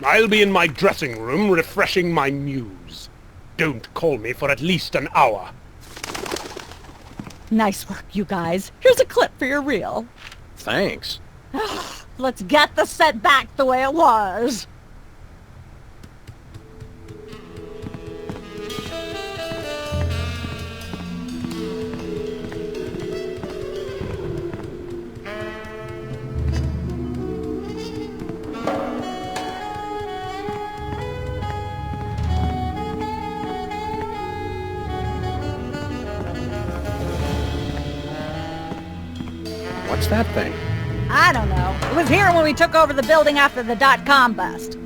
I'll be in my dressing room refreshing my muse. Don't call me for at least an hour. Nice work, you guys. Here's a clip for your reel. Thanks. Let's get the set back the way it was. What's that thing? I don't know. It was here when we took over the building after the .com bust.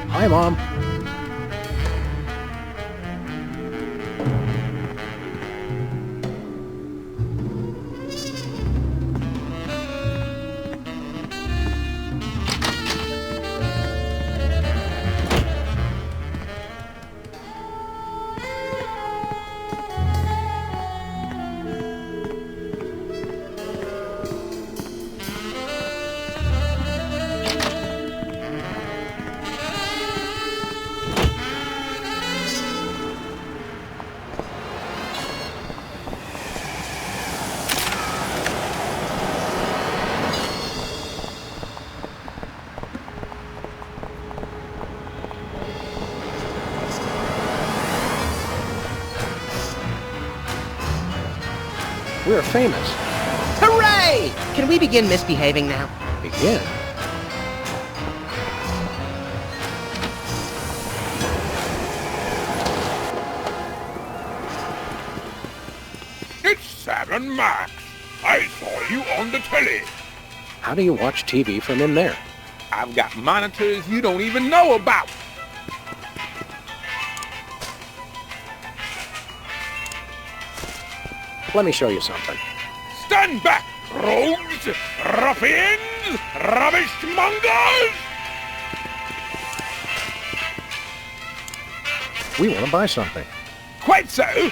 Hi, Mom. We're famous. Hooray! Can we begin misbehaving now? Begin? It's Sam and Max. I saw you on the telly. How do you watch TV from in there? I've got monitors you don't even know about. Let me show you something. Stand back, rogues, ruffians, rubbish mongers! We want to buy something. Quite so.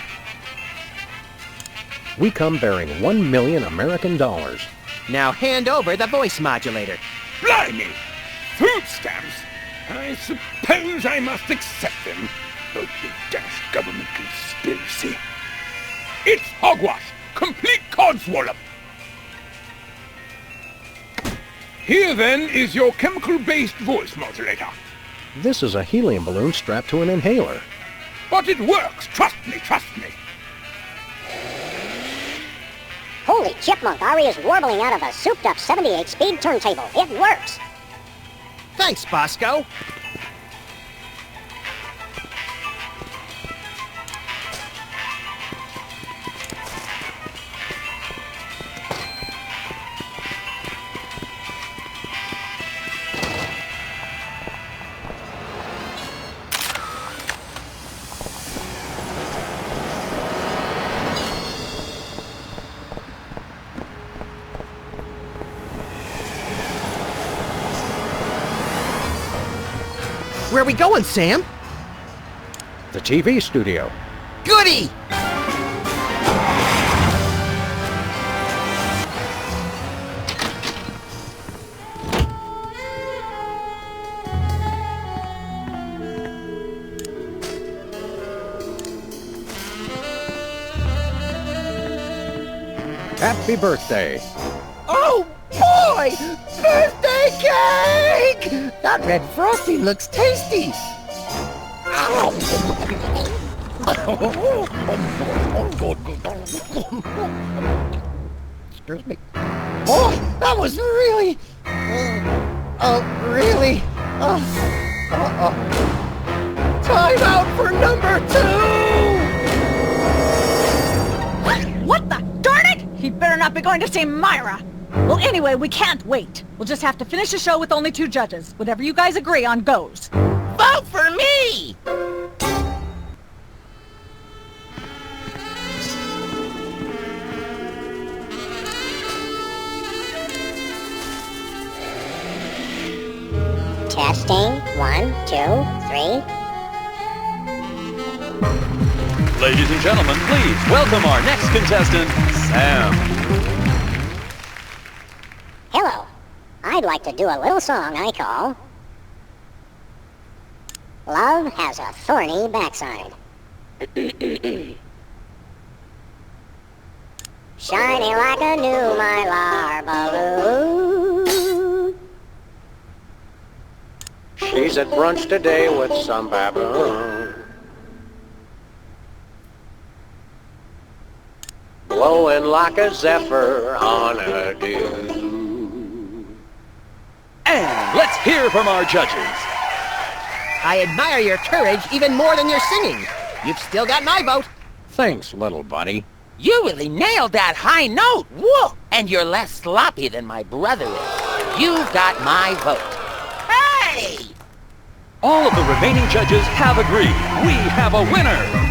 We come bearing 1 million American dollars. Now hand over the voice modulator. Blimey! Food stamps? I suppose I must accept them. Oh, the dash government conspiracy. It's hogwash! Complete codswallop! Here, then, is your chemical-based voice modulator. This is a helium balloon strapped to an inhaler. But it works! Trust me, trust me! Holy chipmunk, Ari is warbling out of a souped-up 78-speed turntable. It works! Thanks, Bosco. Where are we going, Sam? The TV studio. Goody! Happy birthday. Oh, boy! Birthday cake! That red frosting looks tasty. Excuse me. Oh, that was really... really? Time out for number 2! What the? Darn it! He'd better not be going to see Myra. Well, anyway, we can't wait. We'll just have to finish the show with only 2 judges. Whatever you guys agree on goes. Vote for me! Testing. 1, 2, 3. Ladies and gentlemen, please welcome our next contestant, Sam. Hello. I'd like to do a little song I call Love Has a Thorny Backside. Shiny like a new Mylar balloon. She's at brunch today with some baboon. Blowing like a zephyr on a dune. And let's hear from our judges. I admire your courage even more than your singing. You've still got my vote. Thanks, little buddy. You really nailed that high note. Whoa! And you're less sloppy than my brother is. You've got my vote. Hey! All of the remaining judges have agreed. We have a winner.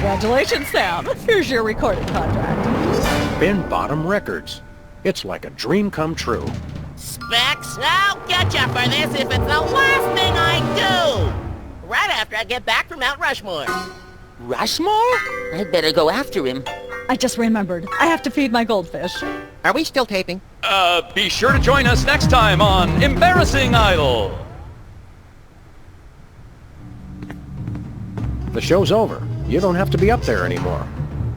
Congratulations, Sam. Here's your recording contract. Bin Bottom Records. It's like a dream come true. Specs, I'll get you for this if it's the last thing I do! Right after I get back from Mount Rushmore. Rushmore? I'd better go after him. I just remembered. I have to feed my goldfish. Are we still taping? Be sure to join us next time on Embarrassing Idol. The show's over. You don't have to be up there anymore.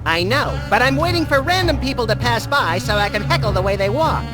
I know, but I'm waiting for random people to pass by so I can heckle the way they walk.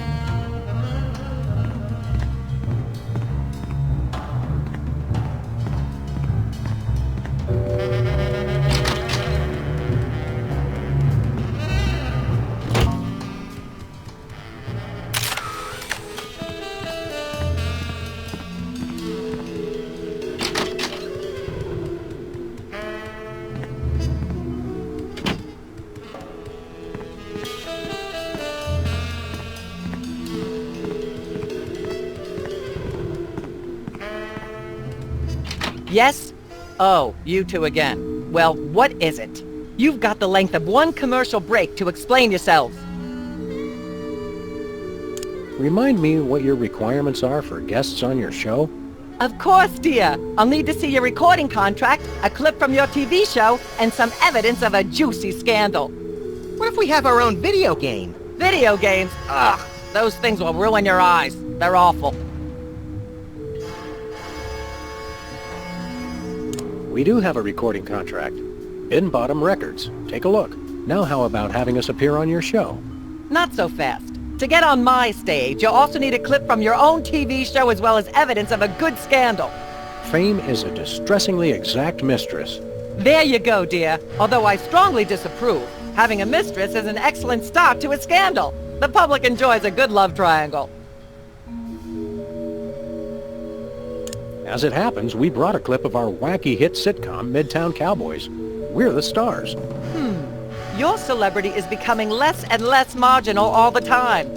Yes? Oh, you two again. Well, what is it? You've got the length of one commercial break to explain yourselves. Remind me what your requirements are for guests on your show? Of course, dear. I'll need to see your recording contract, a clip from your TV show, and some evidence of a juicy scandal. What if we have our own video game? Video games? Ugh, those things will ruin your eyes. They're awful. We do have a recording contract. Bin Bottom Records. Take a look. Now how about having us appear on your show? Not so fast. To get on my stage, you'll also need a clip from your own TV show as well as evidence of a good scandal. Fame is a distressingly exact mistress. There you go, dear. Although I strongly disapprove. Having a mistress is an excellent start to a scandal. The public enjoys a good love triangle. As it happens, we brought a clip of our wacky hit sitcom, Midtown Cowboys. We're the stars. Your celebrity is becoming less and less marginal all the time.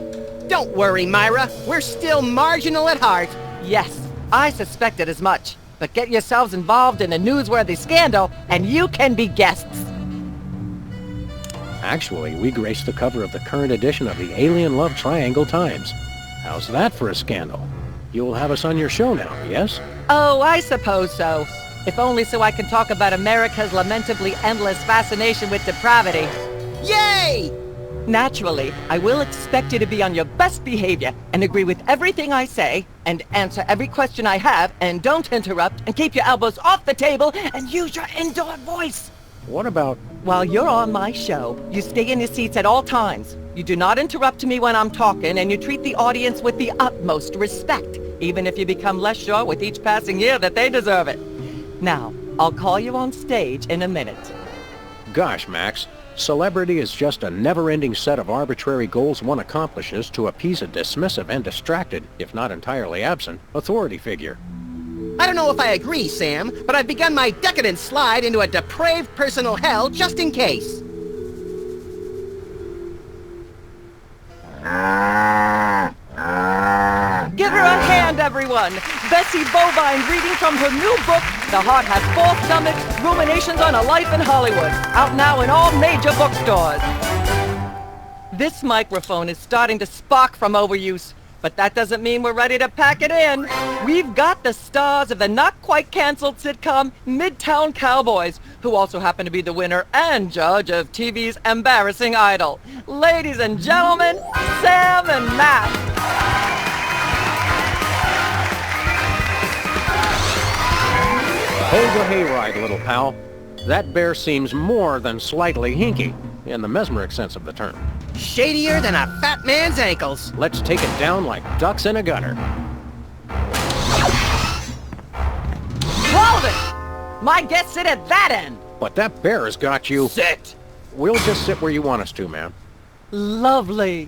Don't worry, Myra. We're still marginal at heart. Yes, I suspected as much. But get yourselves involved in a newsworthy scandal, and you can be guests. Actually, we graced the cover of the current edition of the Alien Love Triangle Times. How's that for a scandal? You'll have us on your show now, yes? Oh, I suppose so. If only so I can talk about America's lamentably endless fascination with depravity. Yay! Naturally, I will expect you to be on your best behavior and agree with everything I say and answer every question I have and don't interrupt and keep your elbows off the table and use your indoor voice. What about While you're on my show, you stay in your seats at all times. You do not interrupt me when I'm talking, and you treat the audience with the utmost respect, even if you become less sure with each passing year that they deserve it. Now, I'll call you on stage in a minute. Gosh, Max. Celebrity is just a never-ending set of arbitrary goals one accomplishes to appease a dismissive and distracted, if not entirely absent, authority figure. I don't know if I agree, Sam, but I've begun my decadent slide into a depraved personal hell just in case. Give her a hand, everyone! Bessie Bovine reading from her new book, The Heart Has Four Stomachs, Ruminations on a Life in Hollywood, out now in all major bookstores. This microphone is starting to spark from overuse, but that doesn't mean we're ready to pack it in. We've got the stars of the not-quite-canceled sitcom Midtown Cowboys, who also happen to be the winner and judge of TV's Embarrassing Idol. Ladies and gentlemen, Sam and Matt. Hold your hayride, little pal. That bear seems more than slightly hinky, in the mesmeric sense of the term. Shadier than a fat man's ankles. Let's take it down like ducks in a gutter. Hold it! My guests sit at that end. But that bear has got you... Sit! We'll just sit where you want us to, ma'am. Lovely.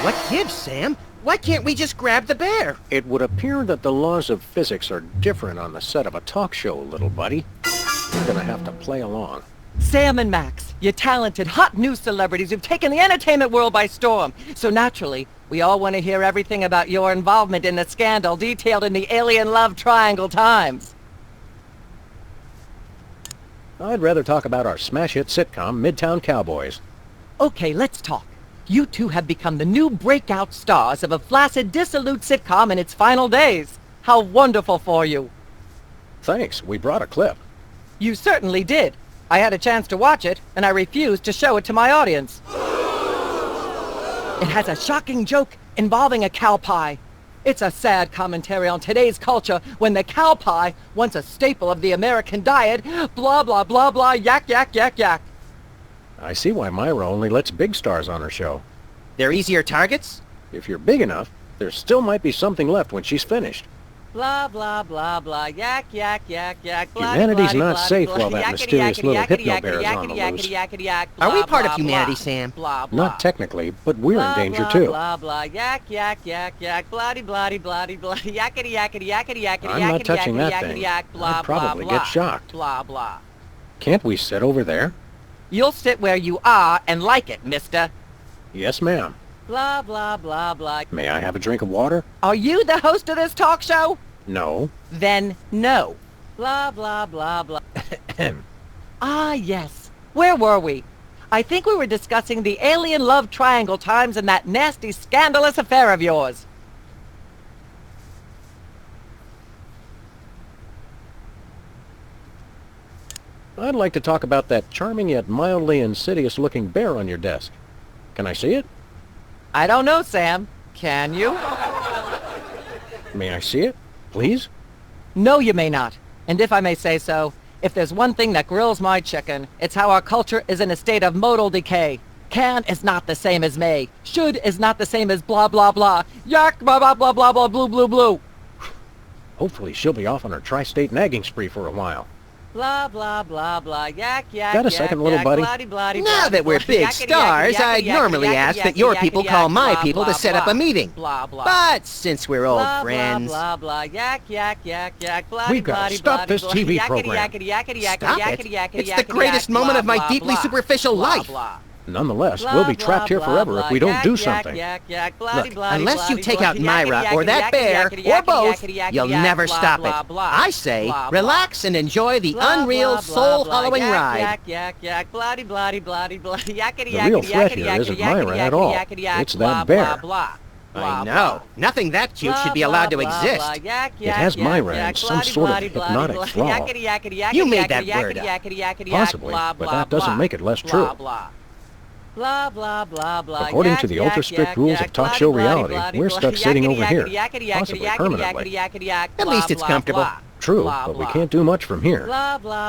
What gives, Sam? Why can't we just grab the bear? It would appear that the laws of physics are different on the set of a talk show, little buddy. You're gonna have to play along. Sam and Max, you talented, hot new celebrities who've taken the entertainment world by storm. So naturally, we all want to hear everything about your involvement in the scandal detailed in the Alien Love Triangle Times. I'd rather talk about our smash hit sitcom, Midtown Cowboys. Okay, let's talk. You two have become the new breakout stars of a flaccid, dissolute sitcom in its final days. How wonderful for you. Thanks, we brought a clip. You certainly did. I had a chance to watch it, and I refused to show it to my audience. It has a shocking joke involving a cow pie. It's a sad commentary on today's culture when the cow pie, once a staple of the American diet, blah, blah, blah, blah, yak, yak, yak, yak. I see why Myra only lets big stars on her show. They're easier targets? If you're big enough, there still might be something left when she's finished. Blah, blah, blah, blah, yak, yak, yak, yak, blah, Humanity's blah, not blah, safe blah, while that yakety, mysterious yakety, little yakety, hypno yakety, bear is on the yakety, loose. yakety, yakety, Are we blah, part of blah, humanity, blah, Sam? Blah, blah. Not technically, but we're Blah, in danger blah, too. Blah, blah, yak, yak, yak, yak, bloody, bloody, bloody, bloody, yakety, yakety, yakety, yakety, I'm not yakety, touching yakety, that yakety, thing. yak, blah, I'd probably blah, get blah, shocked. Blah, blah. Can't we sit over there? You'll sit where you are and like it, mister. Yes, ma'am. Blah, blah, blah, blah. May I have a drink of water? Are you the host of this talk show? No. Then no. Blah, blah, blah, blah. Ah, yes. Where were we? I think we were discussing the Alien Love Triangle Times and that nasty, scandalous affair of yours. I'd like to talk about that charming yet mildly insidious-looking bear on your desk. Can I see it? I don't know, Sam. Can you? May I see it, please? No, you may not. And if I may say so, if there's one thing that grills my chicken, it's how our culture is in a state of modal decay. Can is not the same as may. Should is not the same as blah, blah, blah. Yak, blah, blah, blah, blah, blah, blue, blue, blue. Hopefully she'll be off on her tri-state nagging spree for a while. Blah, blah, blah, blah, yak, yak, Got a second, little buddy? Now that we're big stars, I'd normally ask that your people call my people to set up a meeting. But since we're old friends... Blah, blah, yak, yak, yak, yak, We've got to stop this TV program. Stop it? It's the greatest moment of my deeply superficial life. Nonetheless, we'll be trapped here forever if we don't do something. Look, unless you take out Myra or that bear, or both, you'll never stop it. I say, relax and enjoy the unreal, soul-hollowing ride. The real threat here isn't Myra at all. It's that bear. I know. Nothing that cute should be allowed to exist. It has Myra in some sort of hypnotic thrall. You made that word up. Possibly, but that doesn't make it less true. Blah, blah, blah, blah. According to the ultra-strict rules of talk show reality, we're stuck sitting over here, possibly permanently. At least it's comfortable. True, but we can't do much from here.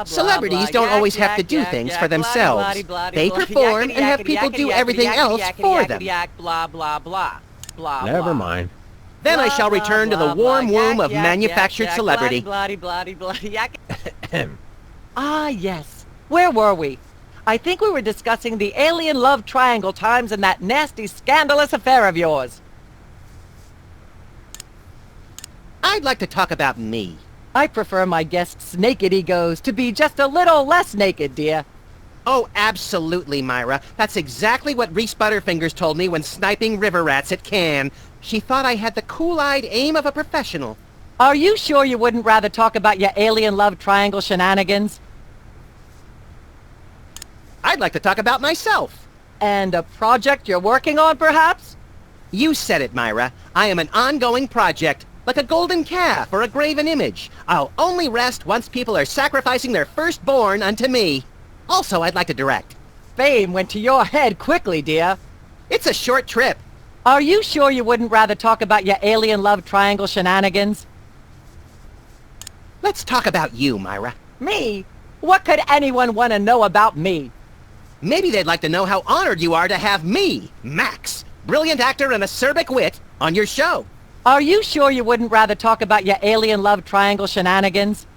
Celebrities don't always have to do things for themselves. They perform and have people do everything else for them. Never mind. Then I shall return to the warm womb of manufactured celebrity. Ah, yes. Where were we? I think we were discussing the alien love triangle times and that nasty, scandalous affair of yours. I'd like to talk about me. I prefer my guests' naked egos to be just a little less naked, dear. Oh, absolutely, Myra. That's exactly what Reese Butterfingers told me when sniping river rats at Cannes. She thought I had the cool-eyed aim of a professional. Are you sure you wouldn't rather talk about your alien love triangle shenanigans? I'd like to talk about myself. And a project you're working on, perhaps? You said it, Myra. I am an ongoing project, like a golden calf or a graven image. I'll only rest once people are sacrificing their firstborn unto me. Also, I'd like to direct. Fame went to your head quickly, dear. It's a short trip. Are you sure you wouldn't rather talk about your alien love triangle shenanigans? Let's talk about you, Myra. Me? What could anyone want to know about me? Maybe they'd like to know how honored you are to have me, Max, brilliant actor and acerbic wit, on your show. Are you sure you wouldn't rather talk about your alien love triangle shenanigans?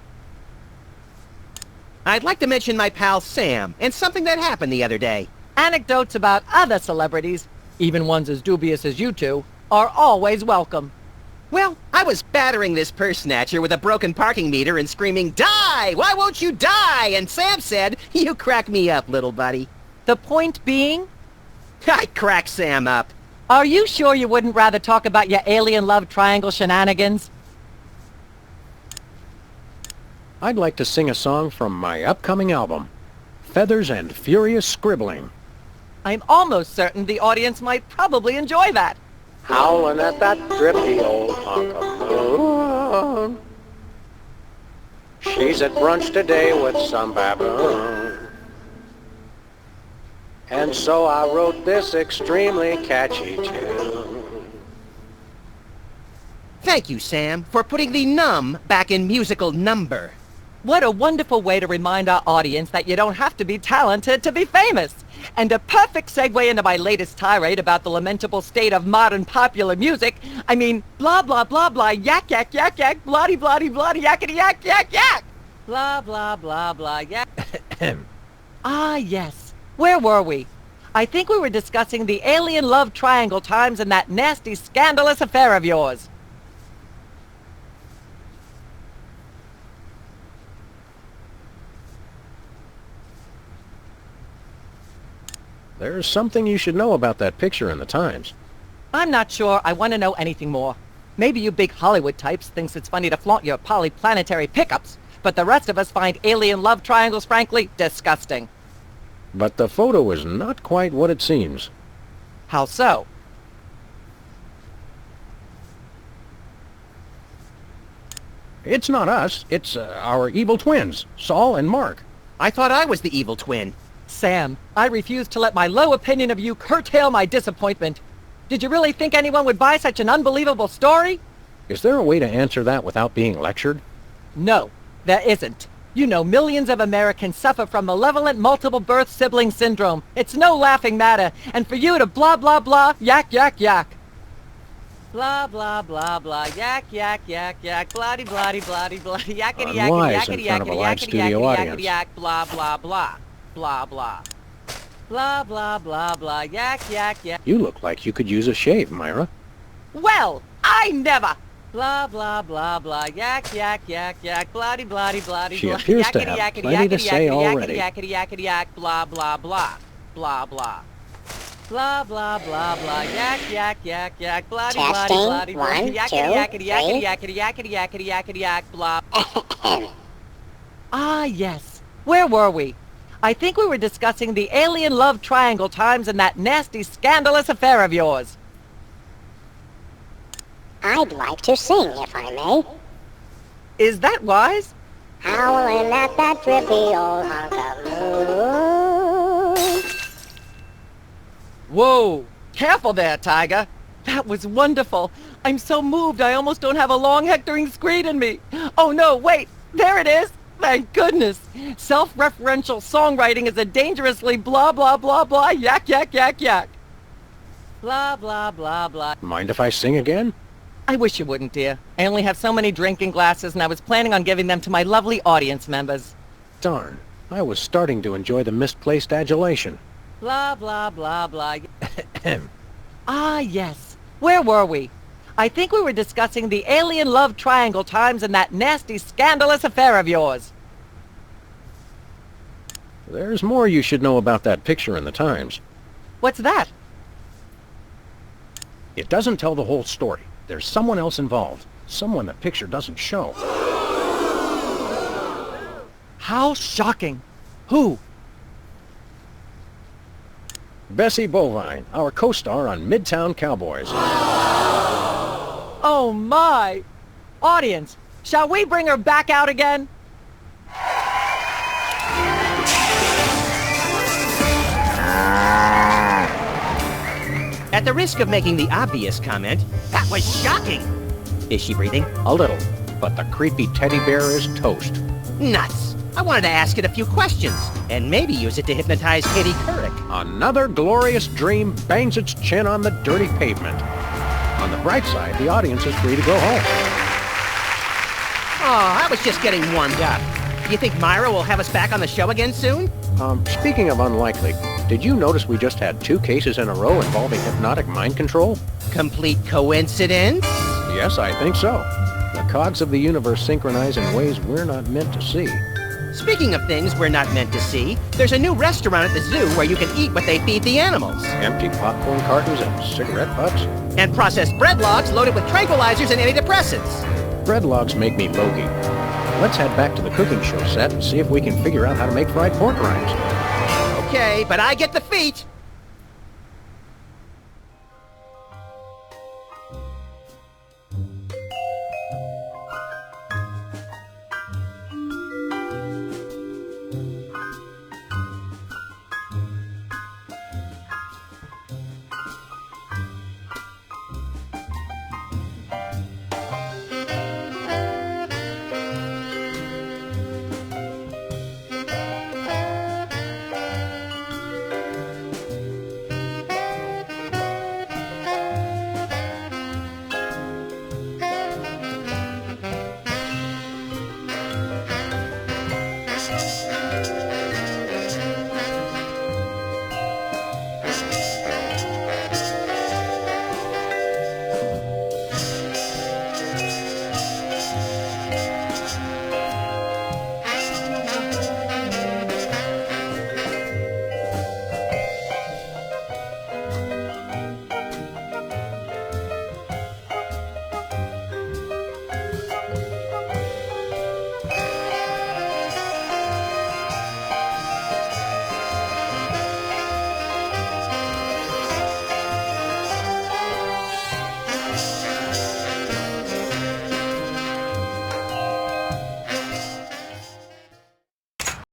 I'd like to mention my pal Sam, and something that happened the other day. Anecdotes about other celebrities, even ones as dubious as you two, are always welcome. Well, I was battering this purse snatcher with a broken parking meter and screaming, "Die! Why won't you die?" And Sam said, "You crack me up, little buddy." The point being? I crack Sam up. Are you sure you wouldn't rather talk about your alien love triangle shenanigans? I'd like to sing a song from my upcoming album, Feathers and Furious Scribbling. I'm almost certain the audience might probably enjoy that. Howling at that drippy old hunk of moon. She's at brunch today with some baboon. And so I wrote this extremely catchy tune. Thank you, Sam, for putting the num back in musical number. What a wonderful way to remind our audience that you don't have to be talented to be famous. And a perfect segue into my latest tirade about the lamentable state of modern popular music. I mean, blah, blah, blah, blah, yak, yak, yak, yak, bloody, bloody, bloody, yakety, yak, yak, yak. Blah, blah, blah, blah, yak. Ah, yes. Where were we? I think we were discussing the alien love triangle times and that nasty, scandalous affair of yours. There's something you should know about that picture in the Times. I'm not sure I want to know anything more. Maybe you big Hollywood types thinks it's funny to flaunt your polyplanetary pickups, but the rest of us find alien love triangles, frankly, disgusting. But the photo is not quite what it seems. How so? It's not us. It's our evil twins, Saul and Mark. I thought I was the evil twin. Sam, I refuse to let my low opinion of you curtail my disappointment. Did you really think anyone would buy such an unbelievable story? Is there a way to answer that without being lectured? No, there isn't. You know, millions of Americans suffer from malevolent multiple birth sibling syndrome. It's no laughing matter. And for you to blah, blah, blah, yak, yak, yak. Blah, blah, blah, blah, yak, yak, yak, yak, bloody, bloody, bloody, bloody, yakety, yakety, yakety, yakety, yakety, yakety, yak, blah, blah, blah. Blah, blah. Blah, blah, blah, blah, yak, yak, yak. You look like you could use a shave, Myra. Well, I never. Blah, blah, blah, blah, yak, yak, yak, yak, bloody, bloody, bloody, She appears to have plenty to say already. Yakety, yakety, yak, blah, blah, blah. Blah, blah. Blah, blah, blah, blah, yak, yak, yak, yak, bloody, bloody, bloody, bloody, yakety, yakety, yakety, yakety, yakety, yakety, yakety, yak, blah. Ah, yes. Where were we? I think we were discussing the alien love triangle times and that nasty, scandalous affair of yours. I'd like to sing, if I may. Is that wise? Howling at that drippy old hunk of moon. Whoa! Careful there, Tiger. That was wonderful. I'm so moved I almost don't have a long hectoring screed in me. Oh no, wait! There it is! Thank goodness! Self-referential songwriting is a dangerously blah blah blah blah yak yak yak yak. Blah blah blah blah. Mind if I sing again? I wish you wouldn't, dear. I only have so many drinking glasses and I was planning on giving them to my lovely audience members. Darn. I was starting to enjoy the misplaced adulation. Blah blah blah blah. Ah, yes. Where were we? I think we were discussing the alien love triangle times and that nasty, scandalous affair of yours. There's more you should know about that picture in the Times. What's that? It doesn't tell the whole story. There's someone else involved. Someone the picture doesn't show. How shocking. Who? Bessie Bovine, our co-star on Midtown Cowboys. Oh my! Audience, shall we bring her back out again? At the risk of making the obvious comment, that was shocking! Is she breathing? A little, but the creepy teddy bear is toast. Nuts! I wanted to ask it a few questions, and maybe use it to hypnotize Katie Couric. Another glorious dream bangs its chin on the dirty pavement. On the bright side, the audience is free to go home. Oh, I was just getting warmed up. Do you think Myra will have us back on the show again soon? Speaking of unlikely, did you notice we just had 2 cases in a row involving hypnotic mind control? Complete coincidence? Yes, I think so. The cogs of the universe synchronize in ways we're not meant to see. Speaking of things we're not meant to see, there's a new restaurant at the zoo where you can eat what they feed the animals. Empty popcorn cartons and cigarette butts? And processed bread logs loaded with tranquilizers and antidepressants. Bread logs make me logy. Let's head back to the cooking show set and see if we can figure out how to make fried pork rinds. Okay, but I get the feet.